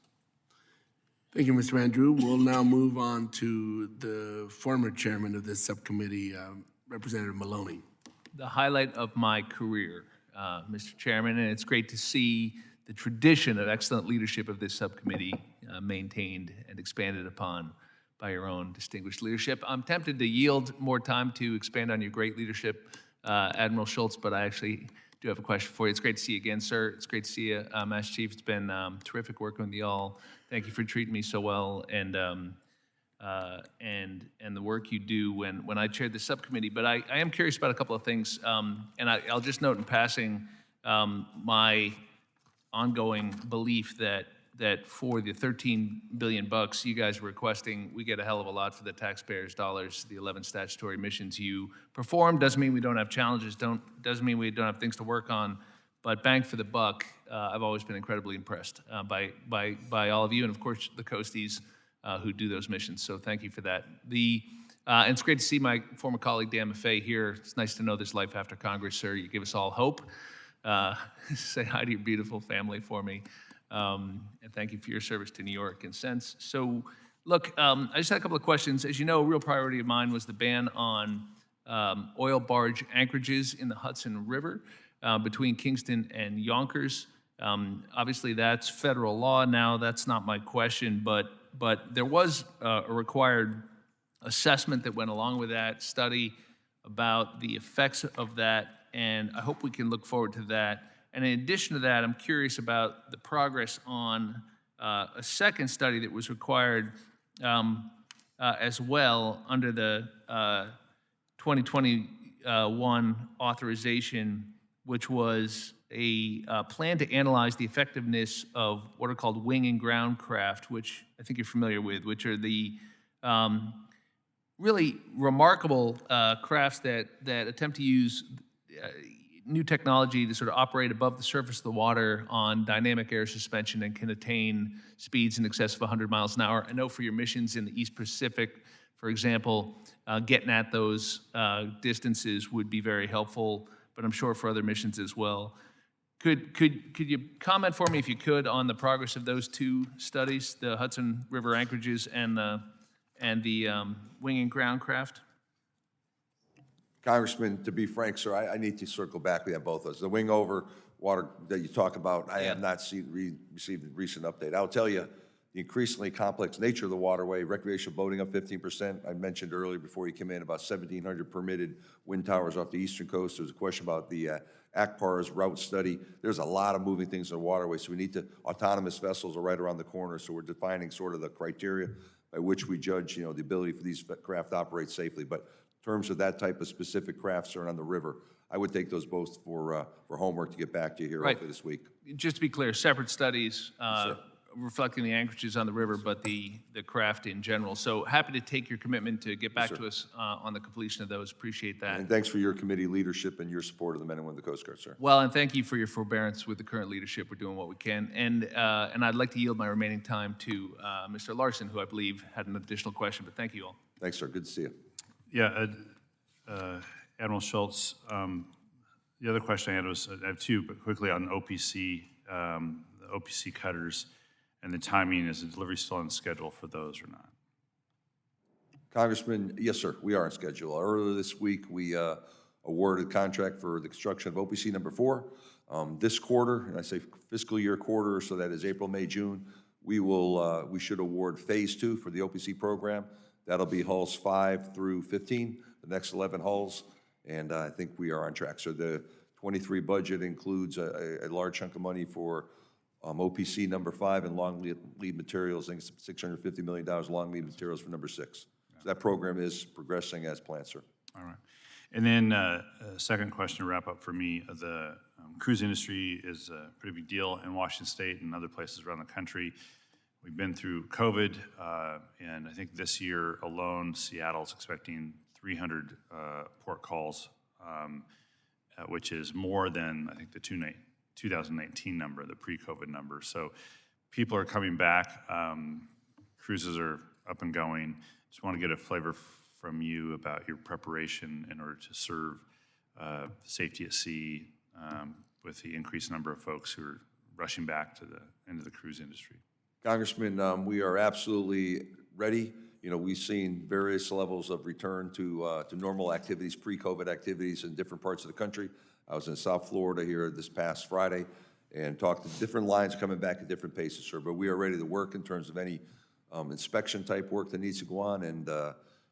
Thank you, Mr. Van Drew. We'll now move on to the former chairman of this subcommittee, Representative Maloney. The highlight of my career, Mr. Chairman, and it's great to see the tradition of excellent leadership of this subcommittee maintained and expanded upon by your own distinguished leadership. I'm tempted to yield more time to expand on your great leadership, Admiral Schultz, but I actually do have a question for you. It's great to see you again, sir. It's great to see you, Master Chief. It's been terrific working with you all. Thank you for treating me so well, and the work you do when I chaired the subcommittee. But I am curious about a couple of things, and I'll just note in passing my ongoing belief that for the $13 billion you guys are requesting, we get a hell of a lot for the taxpayers' dollars. The 11 statutory missions you perform doesn't mean we don't have challenges. Doesn't mean we don't have things to work on. But bang for the buck, I've always been incredibly impressed by all of you, and of course the Coasties who do those missions. So thank you for that. And it's great to see my former colleague Dan Maffei here. It's nice to know there's life after Congress, sir. You give us all hope. Say hi to your beautiful family for me. And thank you for your service to New York and since. So look, I just had a couple of questions. As you know, a real priority of mine was the ban on oil barge anchorages in the Hudson River between Kingston and Yonkers. Obviously, that's federal law now. That's not my question, but there was a required assessment that went along with that study about the effects of that, and I hope we can look forward to that. And in addition to that, I'm curious about the progress on a second study that was required as well under the 2021 authorization, which was a plan to analyze the effectiveness of what are called wing and ground craft, which I think you're familiar with, which are the really remarkable crafts that attempt to use new technology to sort of operate above the surface of the water on dynamic air suspension and can attain speeds in excess of 100 miles an hour. I know for your missions in the East Pacific, for example, getting at those distances would be very helpful, but I'm sure for other missions as well. Could you comment for me, if you could, on the progress of those two studies, the Hudson River anchorages and the wing and ground craft? Congressman, to be frank, sir, I need to circle back with both of those. The wing over water that you talk about, I have not received a recent update. I'll tell you, the increasingly complex nature of the waterway, recreational boating up 15%. I mentioned earlier before you came in about 1,700 permitted wind towers off the eastern coast. There was a question about the ACPAR's route study. There's a lot of moving things in the waterway, so we need to, autonomous vessels are right around the corner, so we're defining sort of the criteria by which we judge, the ability for these craft to operate safely. But in terms of that type of specific crafts that are on the river, I would take those both for homework to get back to you here hopefully this week. Just to be clear, separate studies reflecting the anchorages on the river, but the craft in general. So happy to take your commitment to get back to us on the completion of those. Appreciate that. And thanks for your committee leadership and your support of the men and women of the Coast Guard, sir. Well, and thank you for your forbearance with the current leadership. We're doing what we can. And I'd like to yield my remaining time to Mr. Larson, who I believe had an additional question, but thank you all. Thanks, sir. Good to see you. Yeah, Admiral Schultz, the other question I had was, I have two, but quickly on OPC, the OPC cutters and the timing. Is the delivery still on schedule for those or not? Congressman, yes, sir, we are on schedule. Earlier this week, we awarded a contract for the construction of OPC number 4. This quarter, and I say fiscal year quarter, so that is April, May, June, we should award phase 2 for the OPC program. That'll be hulls 5 through 15, the next 11 hulls, and I think we are on track. So the 23 budget includes a large chunk of money for OPC number 5 and long lead materials. I think it's $650 million long lead materials for number 6. So that program is progressing as planned, sir. All right. And then second question to wrap up for me, the cruise industry is a pretty big deal in Washington State and other places around the country. We've been through COVID, and I think this year alone, Seattle's expecting 300 port calls, which is more than, I think, the 2019 number, the pre-COVID number. So people are coming back. Cruises are up and going. Just want to get a flavor from you about your preparation in order to serve safety at sea with the increased number of folks who are rushing back into the cruise industry. Congressman, we are absolutely ready. We've seen various levels of return to normal activities, pre-COVID activities in different parts of the country. I was in South Florida here this past Friday and talked to different lines coming back at different paces, sir. But we are ready to work in terms of any inspection type work that needs to go on, and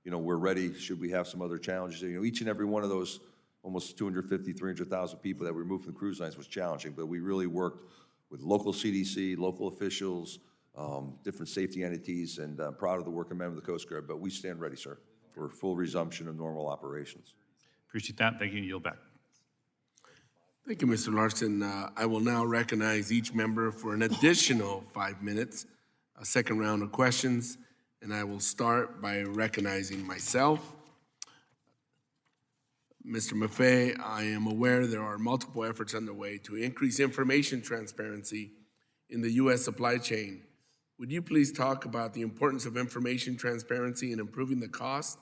we're ready should we have some other challenges. Each and every one of those almost 250, 300,000 people that were removed from the cruise lines was challenging, but we really worked with local CDC, local officials, different safety entities, and I'm proud of the work of men of the Coast Guard, but we stand ready, sir, for full resumption of normal operations. Appreciate that. Thank you. Yield back. Thank you, Mr. Larson. I will now recognize each member for an additional 5 minutes, a second round of questions, and I will start by recognizing myself. Mr. Maffei, I am aware there are multiple efforts underway to increase information transparency in the U.S. supply chain, Would you please talk about the importance of information transparency in improving the cost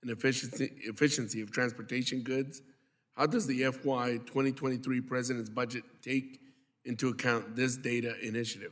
and efficiency of transportation goods? How does the FY 2023 President's budget take into account this data initiative?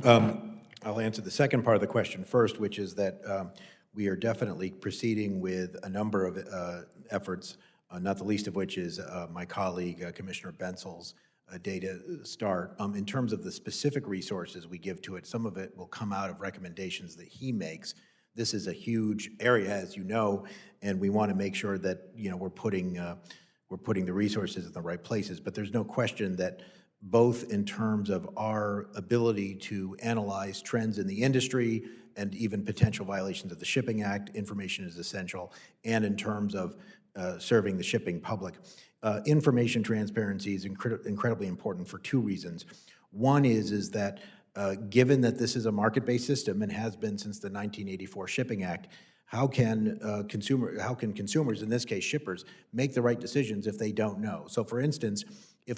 I'll answer the second part of the question first, which is that we are definitely proceeding with a number of efforts, not the least of which is my colleague, Commissioner Bensel's data start. In terms of the specific resources we give to it, some of it will come out of recommendations that he makes. This is a huge area, as you know, and we want to make sure that we're putting the resources in the right places. But there's no question that both in terms of our ability to analyze trends in the industry and even potential violations of the Shipping Act, information is essential, and in terms of serving the shipping public. Information transparency is incredibly important for two reasons. One is that given that this is a market-based system and has been since the 1984 Shipping Act, how can consumers, in this case shippers, make the right decisions if they don't know? So for instance, if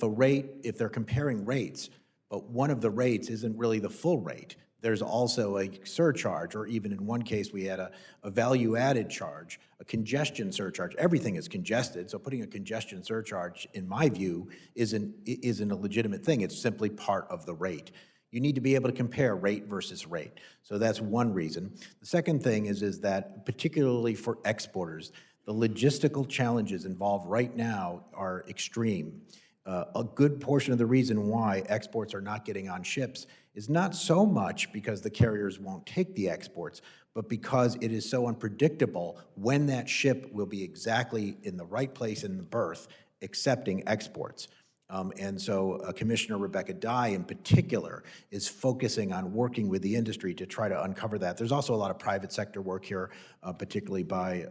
they're comparing rates, but one of the rates isn't really the full rate, there's also a surcharge, or even in one case we had a value-added charge, a congestion surcharge. Everything is congested, so putting a congestion surcharge, in my view, isn't a legitimate thing. It's simply part of the rate. You need to be able to compare rate versus rate. So that's one reason. The second thing is that particularly for exporters, the logistical challenges involved right now are extreme. A good portion of the reason why exports are not getting on ships is not so much because the carriers won't take the exports, but because it is so unpredictable when that ship will be exactly in the right place in the berth accepting exports. And so Commissioner Rebecca Dye in particular is focusing on working with the industry to try to uncover that. There's also a lot of private sector work here, particularly by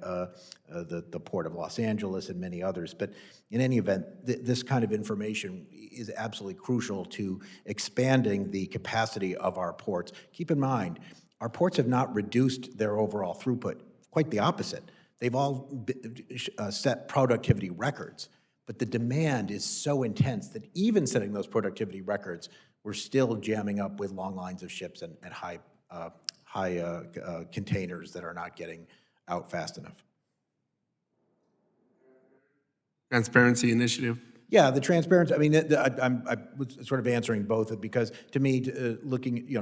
the Port of Los Angeles and many others. But in any event, this kind of information is absolutely crucial to expanding the capacity of our ports. Keep in mind, our ports have not reduced their overall throughput. Quite the opposite. They've all set productivity records. But the demand is so intense that even setting those productivity records, we're still jamming up with long lines of ships and high containers that are not getting out fast enough. Transparency initiative? Yeah, the transparency, I mean, I was sort of answering both because to me,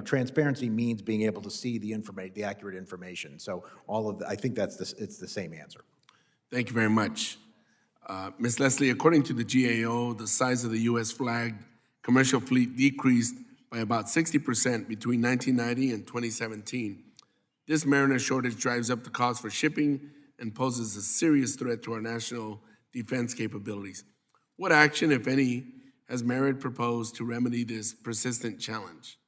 transparency means being able to see the accurate information. So I think it's the same answer. Thank you very much. Ms. Leslie, according to the GAO, the size of the U.S. flagged commercial fleet decreased by about 60% between 1990 and 2017. This mariner shortage drives up the cost for shipping and poses a serious threat to our national defense capabilities. What action, if any, has Merit proposed to remedy this persistent challenge?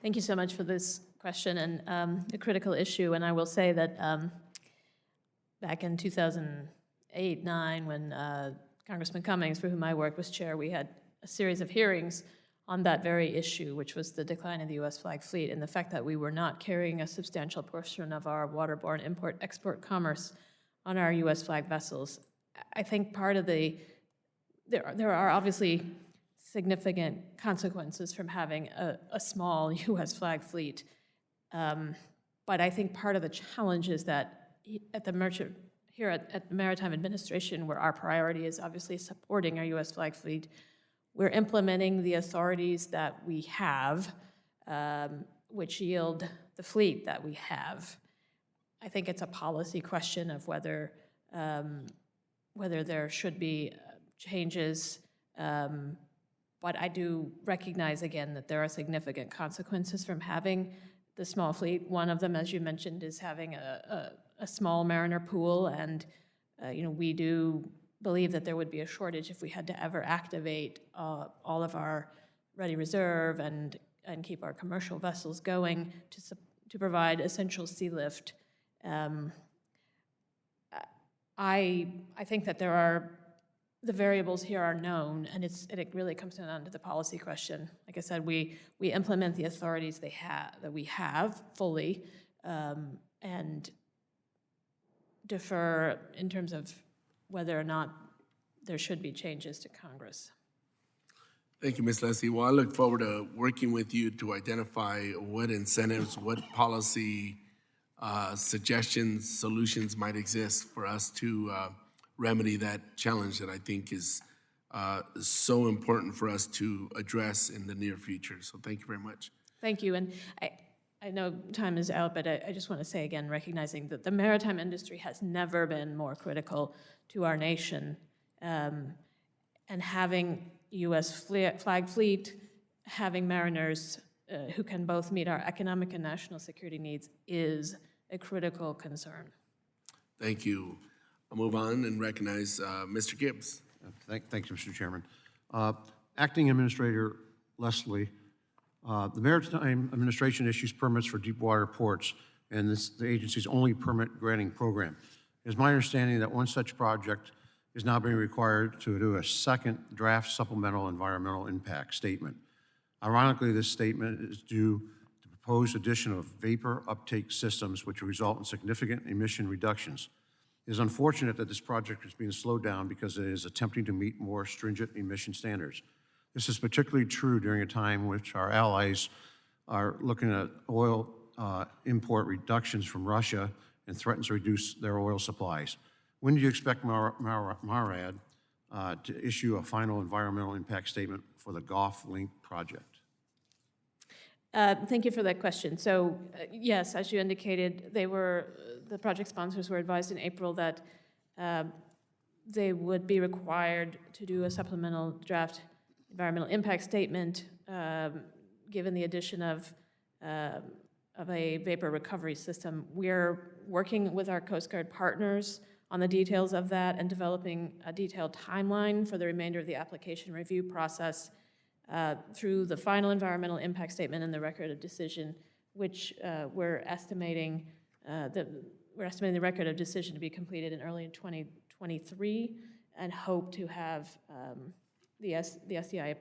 Thank you so much for this question and a critical issue. And I will say that back in 2008-9, when Congressman Cummings, for whom I worked, was chair, we had a series of hearings on that very issue, which was the decline in the U.S. flag fleet and the fact that we were not carrying a substantial portion of our waterborne import-export commerce on our U.S. flag vessels. I think part of there are obviously significant consequences from having a small U.S. flag fleet, but I think part of the challenge is that at the Maritime Administration, where our priority is obviously supporting our U.S. flag fleet, we're implementing the authorities that we have, which yield the fleet that we have. I think it's a policy question of whether there should be changes, but I do recognize again that there are significant consequences from having the small fleet. One of them, as you mentioned, is having a small mariner pool, and we do believe that there would be a shortage if we had to ever activate all of our ready reserve and keep our commercial vessels going to provide essential sea lift. I think that the variables here are known, and it really comes down to the policy question. Like I said, we implement the authorities that we have fully, and defer in terms of whether or not there should be changes to Congress. Thank you, Ms. Leslie. Well, I look forward to working with you to identify what incentives, what policy suggestions, solutions might exist for us to remedy that challenge that I think is so important for us to address in the near future. So thank you very much. Thank you, and I know time is out, but I just want to say again, recognizing that the maritime industry has never been more critical to our nation, and having U.S. flag fleet, having mariners who can both meet our economic and national security needs is a critical concern. Thank you. I'll move on and recognize Mr. Gibbs. Thank you, Mr. Chairman. Acting Administrator Leslie, the Maritime Administration issues permits for deep water ports, and this is the agency's only permit granting program. It is my understanding that one such project is now being required to do a second draft supplemental environmental impact statement. Ironically, this statement is due to proposed addition of vapor uptake systems, which will result in significant emission reductions. It is unfortunate that this project is being slowed down because it is attempting to meet more stringent emission standards. This is particularly true during a time in which our allies are looking at oil import reductions from Russia and threaten to reduce their oil supplies. When do you expect MARAD to issue a final environmental impact statement for the Gulf Link project? Thank you for that question. So yes, as you indicated, the project sponsors were advised in April that they would be required to do a supplemental draft environmental impact statement given the addition of a vapor recovery system. We're working with our Coast Guard partners on the details of that and developing a detailed timeline for the remainder of the application review process through the final environmental impact statement and the record of decision, which we're estimating the record of decision to be completed in early 2023, and hope to have the SDIS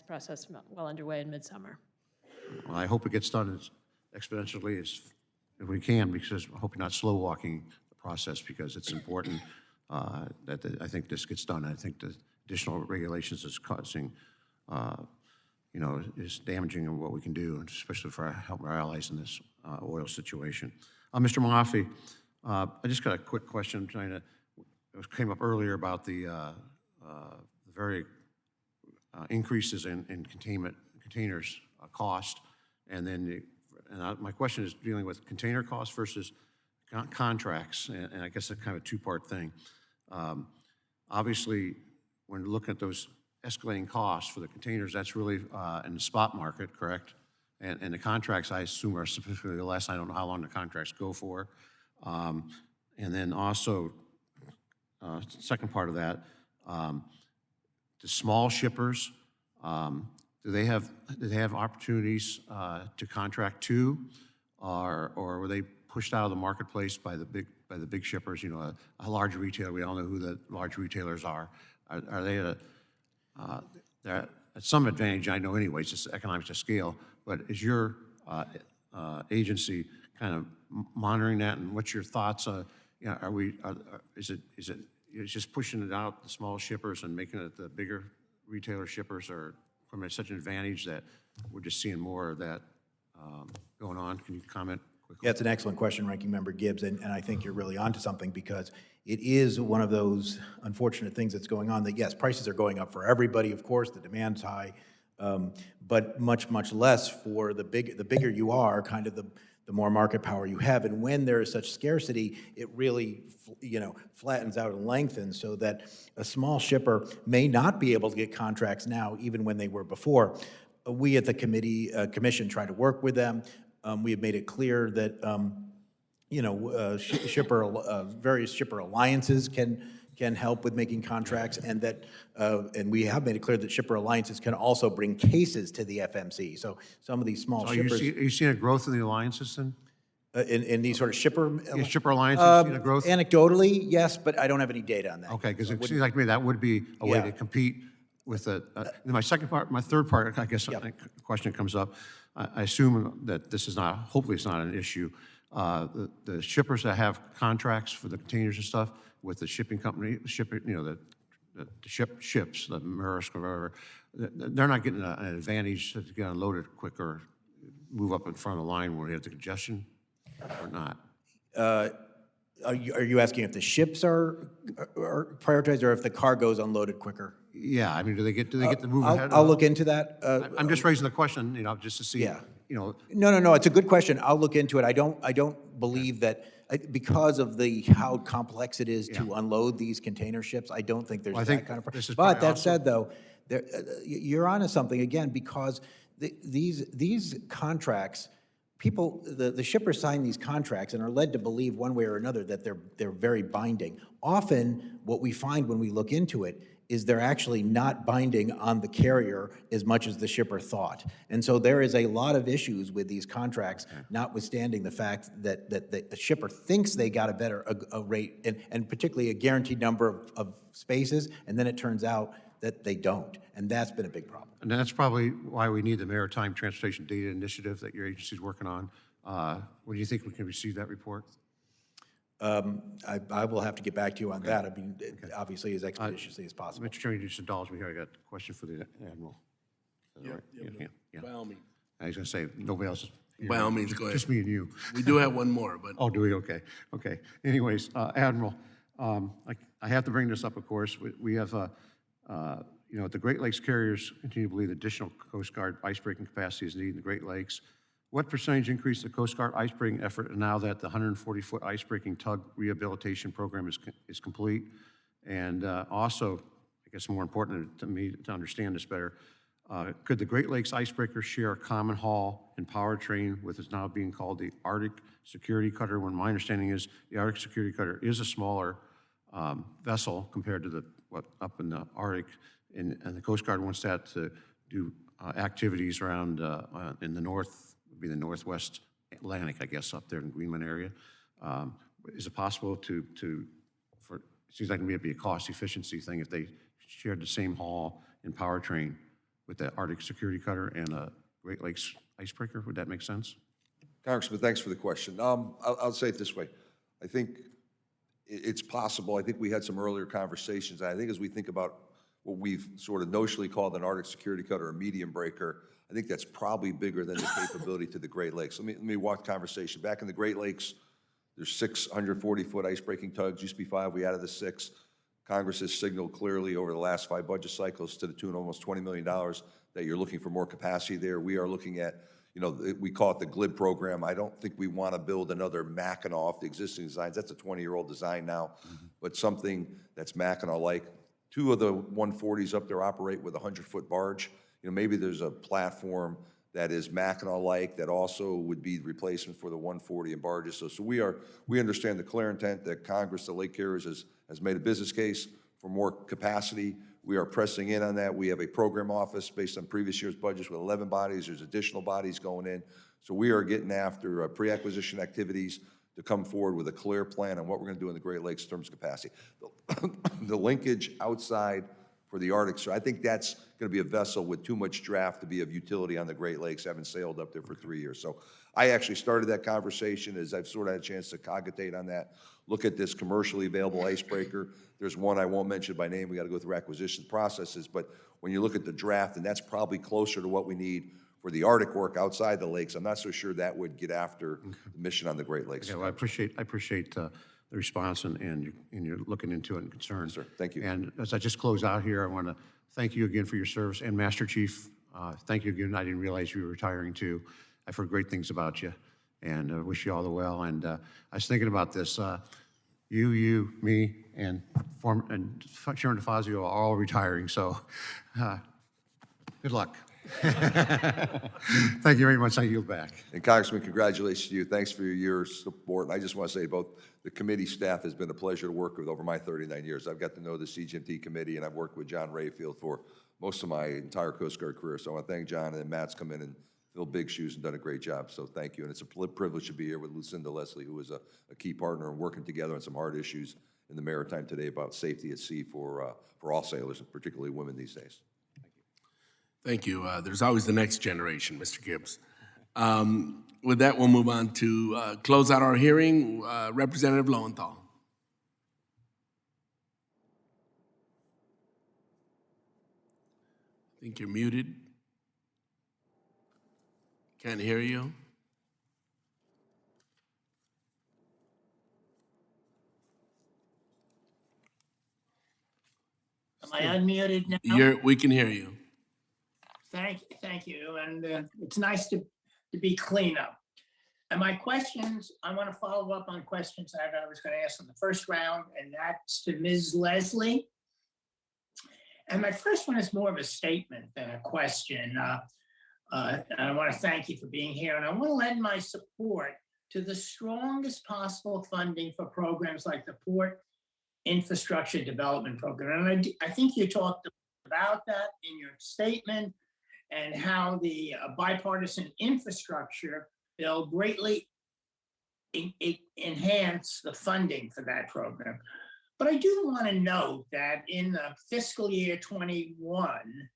process well underway in midsummer. Well, I hope it gets done as exponentially as if we can, because I hope you're not slow walking the process, because it's important that I think this gets done. I think the additional regulations is causing, is damaging in what we can do, especially for help our allies in this oil situation. Mr. Mahaffey, I just got a quick question. It came up earlier about the very increases in containers cost, and then my question is dealing with container costs versus contracts, and I guess it's kind of a two-part thing. Obviously, when looking at those escalating costs for the containers, that's really in the spot market, correct? And the contracts, I assume, are specifically less. I don't know how long the contracts go for. And then also, second part of that, the small shippers, do they have opportunities to contract too, or were they pushed out of the marketplace by the big shippers? A large retailer. We all know who the large retailers are. Are they at some advantage? I know anyway. It's just economics of scale. But is your agency kind of monitoring that? And what's your thoughts? Is it just pushing it out the small shippers and making it the bigger retailer shippers are from such an advantage that we're just seeing more of that going on? Can you comment quickly? Yeah, it's an excellent question, Ranking Member Gibbs, and I think you're really onto something, because it is one of those unfortunate things that's going on that, yes, prices are going up for everybody, of course, the demand's high, but much, much less for the bigger you are, kind of the more market power you have. And when there is such scarcity, it really, flattens out and lengthens, so that a small shipper may not be able to get contracts now, even when they were before. We at the commission try to work with them. We have made it clear that, various shipper alliances can help with making contracts, and that, and we have made it clear that shipper alliances can also bring cases to the FMC. So some of these small shippers. Are you seeing a growth in the alliances then? In these sort of shipper alliances, seeing a growth? Anecdotally, yes, but I don't have any data on that. Okay, because it seems like to me that would be a way to compete with it. My third part, I guess, question comes up. I assume that this is not, hopefully it's not an issue. The shippers that have contracts for the containers and stuff with the shipping company, the ships, the Maersk or whatever, they're not getting an advantage to get unloaded quicker, move up in front of the line where you have the congestion, or not? Are you asking if the ships are prioritized or if the cargo's unloaded quicker? Yeah, I mean, do they get to move ahead? I'll look into that. I'm just raising the question, just to see, Yeah. know. No, it's a good question. I'll look into it. I don't believe that, because of how complex it is to unload these container ships, I don't think there's Well, I that think kind of. this is But probably that also- said, though, you're onto something again, because these contracts, the shippers sign these contracts and are led to believe one way or another that they're very binding. Often, what we find when we look into it is they're actually not binding on the carrier as much as the shipper thought. And so there is a lot of issues with these contracts, notwithstanding the fact that the shipper thinks they got a better rate, and particularly a guaranteed number of spaces, and then it turns out that they don't. And that's been a big problem. And that's probably why we need the Maritime Transportation Data Initiative that your agency's working on. When do you think we can receive that report? I will have to get back to you on that. I mean, obviously, as expeditiously as possible. Mr. Chairman, you just indulge me here. I got a question for the Admiral. Is that all right? Yeah. By all means. I was going to say, nobody else is here. By all means, go ahead. Just me and you. We do have one more, but Oh, do we? Okay. Okay. Anyways, Admiral, I have to bring this up, of course. We have, the Great Lakes carriers continue to believe additional Coast Guard icebreaking capacity is needed in the Great Lakes. What percentage increase in the Coast Guard icebreaking effort now that the 140-foot icebreaking tug rehabilitation program is complete? And also, I guess more important to me to understand this better, could the Great Lakes icebreaker share a common hull and powertrain with what's now being called the Arctic Security Cutter, when my understanding is the Arctic Security Cutter is a smaller vessel compared to up in the Arctic, and the Coast Guard wants that to do activities around in the north, would be the Northwest Atlantic, I guess, up there in the Greenland area. Is it possible it seems like it'd be a cost efficiency thing if they shared the same hull and powertrain with the Arctic Security Cutter and a Great Lakes icebreaker? Would that make sense? Congressman, thanks for the question. I'll say it this way. I think it's possible. I think we had some earlier conversations. I think as we think about what we've sort of notionally called an Arctic Security Cutter or medium breaker, I think that's probably bigger than the capability to the Great Lakes. Let me walk the conversation. Back in the Great Lakes, there's 640-foot icebreaking tugs. Used to be 5. We added the 6. Congress has signaled clearly over the last 5 budget cycles to the tune of almost $20 million that you're looking for more capacity there. We are looking at, we call it the GLID program. I don't think we want to build another Mackinac off the existing designs. That's a 20-year-old design now, but something that's Mackinac-like. 2 of the 140s up there operate with a 100-foot barge. Maybe there's a platform that is Mackinac-like that also would be the replacement for the 140 and barges. So we understand the clear intent that Congress, the lake carriers, has made a business case for more capacity. We are pressing in on that. We have a program office based on previous year's budgets with 11 bodies. There's additional bodies going in. So we are getting after pre-acquisition activities to come forward with a clear plan on what we're going to do in the Great Lakes in terms of capacity. The linkage outside for the Arctic, so I think that's going to be a vessel with too much draft to be of utility on the Great Lakes, having sailed up there for 3 years. So I actually started that conversation as I've sort of had a chance to cogitate on that, look at this commercially available icebreaker. There's one I won't mention by name. We got to go through acquisition processes, but when you look at the draft, and that's probably closer to what we need for the Arctic work outside the lakes, I'm not so sure that would get after the mission on the Great Lakes. Okay, well, I appreciate the response and you're looking into it and concerned. Sir, thank you. And as I just close out here, I want to thank you again for your service. And Master Chief, thank you again. I didn't realize you were retiring too. I've heard great things about you, and wish you all the well. And I was thinking about this. You, me, and Chairman DeFazio are all retiring, so good luck. Thank you very much. I yield back. And Congressman, congratulations to you. Thanks for your year's support. And I just want to say both the committee staff has been a pleasure to work with over my 39 years. I've got to know the CGMT committee, and I've worked with John Rayfield for most of my entire Coast Guard career. So I want to thank John, and then Matt's come in and filled big shoes and done a great job. So thank you. And it's a privilege to be here with Lucinda Leslie, who is a key partner and working together on some hard issues in the Maritime today about safety at sea for all sailors, and particularly women these days. thank you. There's always the next generation, Mr. Gibbs. With that, we'll move on to close out our hearing. Representative Lowenthal. Think you're muted. Can't hear you. Am I unmuted now? We can hear you. Thank you, and it's nice to be clean up. And my questions, I want to follow up on questions that I was going to ask in the first round, and that's to Ms. Leslie. And my first one is more of a statement than a question. And I want to thank you for being here, and I want to lend my support to the strongest possible funding for programs like the Port Infrastructure Development Program. And I think you talked about that in your statement, and how the bipartisan infrastructure bill greatly enhance the funding for that program. But I do want to note that in the fiscal year 21,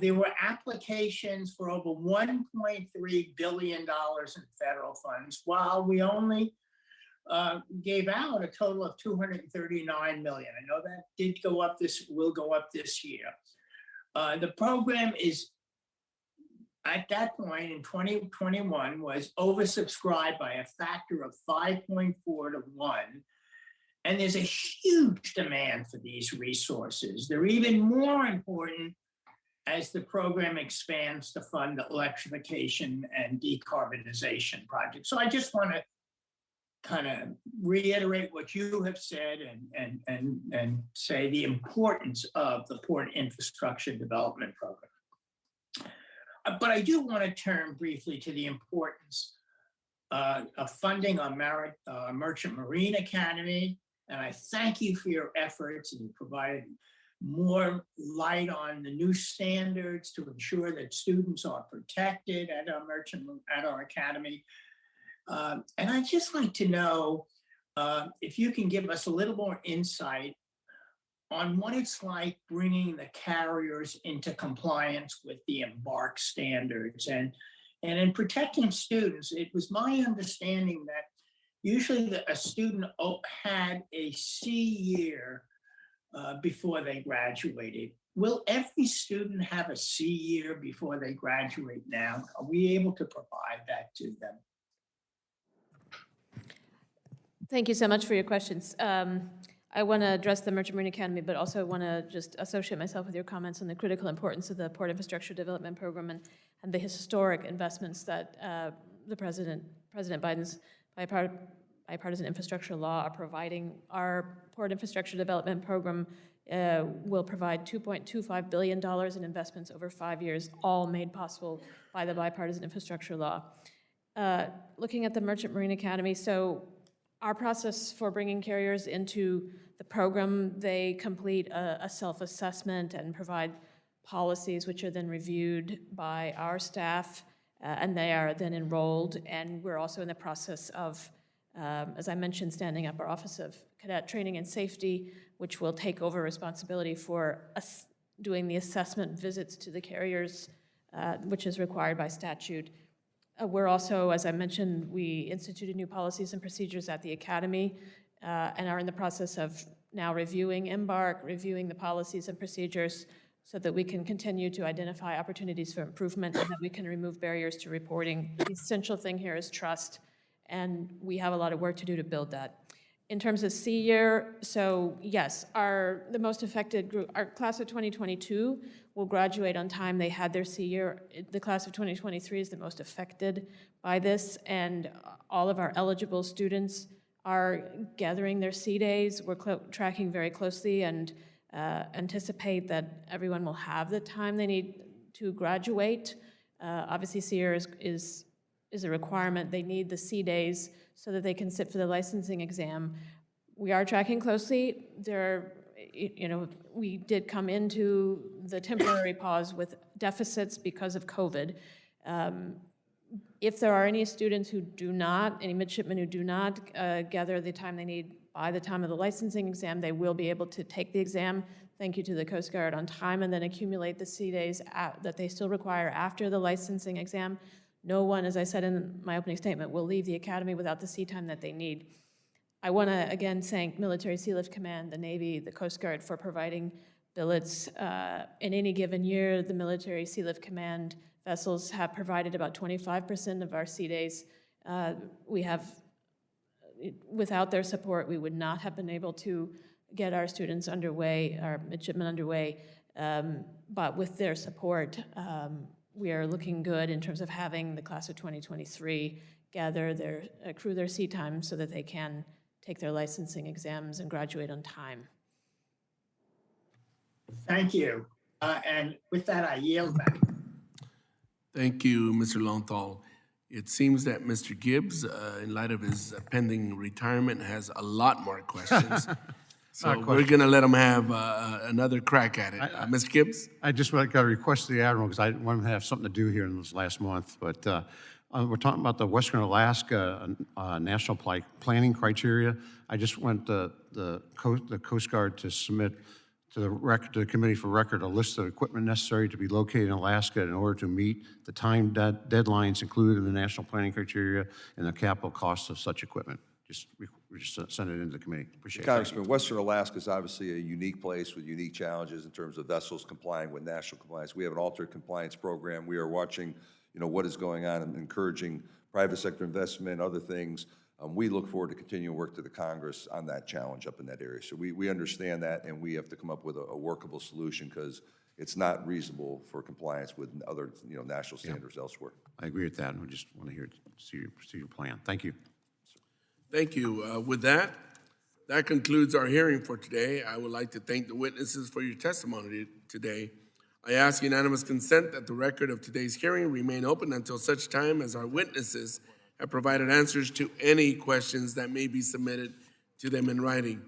there were applications for over $1.3 billion in federal funds, while we only gave out a total of $239 million. I know that did go up will go up this year. The program is, at that point in 2021, was oversubscribed by a factor of 5.4 to 1. And there's a huge demand for these resources. They're even more important as the program expands to fund electrification and decarbonization projects. So I just want to kind of reiterate what you have said and say the importance of the Port Infrastructure Development Program. But I do want to turn briefly to the importance of funding on Merchant Marine Academy. And I thank you for your efforts, and you provided more light on the new standards to ensure that students are protected at our academy. And I'd just like to know if you can give us a little more insight on what it's like bringing the carriers into compliance with the Embark standards. And in protecting students, it was my understanding that usually a student had a C year before they graduated. Will every student have a C year before they graduate now? Are we able to provide that to them? Thank you so much for your questions. I want to address the Merchant Marine Academy, but also want to just associate myself with your comments on the critical importance of the Port Infrastructure Development Program and the historic investments that the President Biden's bipartisan infrastructure law are providing. Our Port Infrastructure Development Program will provide $2.25 billion in investments over 5 years, all made possible by the bipartisan infrastructure law. Looking at the Merchant Marine Academy, so our process for bringing carriers into the program, they complete a self-assessment and provide policies which are then reviewed by our staff, and they are then enrolled. And we're also in the process of, as I mentioned, standing up our Office of Cadet Training and Safety, which will take over responsibility for doing the assessment visits to the carriers, which is required by statute. We're also, as I mentioned, we instituted new policies and procedures at the Academy and are in the process of now reviewing Embark, reviewing the policies and procedures so that we can continue to identify opportunities for improvement and that we can remove barriers to reporting. The essential thing here is trust, and we have a lot of work to do to build that. In terms of C year, so yes, the most affected group, our class of 2022 will graduate on time. They had their C year. The class of 2023 is the most affected by this, and all of our eligible students are gathering their C days. We're tracking very closely and anticipate that everyone will have the time they need to graduate. Obviously, C year is a requirement. They need the C days so that they can sit for the licensing exam. We are tracking closely. We did come into the temporary pause with deficits because of COVID. If there are any students who do not, any midshipmen who do not gather the time they need by the time of the licensing exam, they will be able to take the exam, thank you to the Coast Guard, on time, and then accumulate the C days that they still require after the licensing exam. No one, as I said in my opening statement, will leave the Academy without the sea time that they need. I want to again thank Military Sea Lift Command, the Navy, the Coast Guard for providing billets. In any given year, the Military Sea Lift Command vessels have provided about 25% of our sea days. Without their support, we would not have been able to get our students underway, our midshipmen underway. But with their support, we are looking good in terms of having the class of 2023 accrue their sea time so that they can take their licensing exams and graduate on time. Thank you. And with that, I yield back. Thank you, Mr. Lowenthal. It seems that Mr. Gibbs, in light of his pending retirement, has a lot more questions. So we're going to let him have another crack at it. Mr. Gibbs? I just got a request to the Admiral because I want to have something to do here in this last month. But we're talking about the Western Alaska national planning criteria. I just want the Coast Guard to submit to the Committee for Record a list of equipment necessary to be located in Alaska in order to meet the time deadlines included in the national planning criteria and the capital costs of such equipment. We just send it into the committee. Appreciate it. Congressman, Western Alaska is obviously a unique place with unique challenges in terms of vessels complying with national compliance. We have an altered compliance program. We are watching, what is going on and encouraging private sector investment, other things. We look forward to continuing to work to the Congress on that challenge up in that area. So we understand that, and we have to come up with a workable solution because it's not reasonable for compliance with other, national standards elsewhere. I agree with that, and we just want to see your plan. Thank you. Thank you. With that concludes our hearing for today. I would like to thank the witnesses for your testimony today. I ask unanimous consent that the record of today's hearing remain open until such time as our witnesses have provided answers to any questions that may be submitted to them in writing.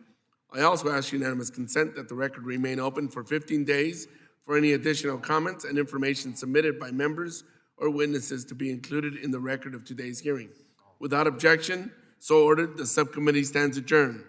I also ask unanimous consent that the record remain open for 15 days for any additional comments and information submitted by members or witnesses to be included in the record of today's hearing. Without objection, so ordered, the subcommittee stands adjourned.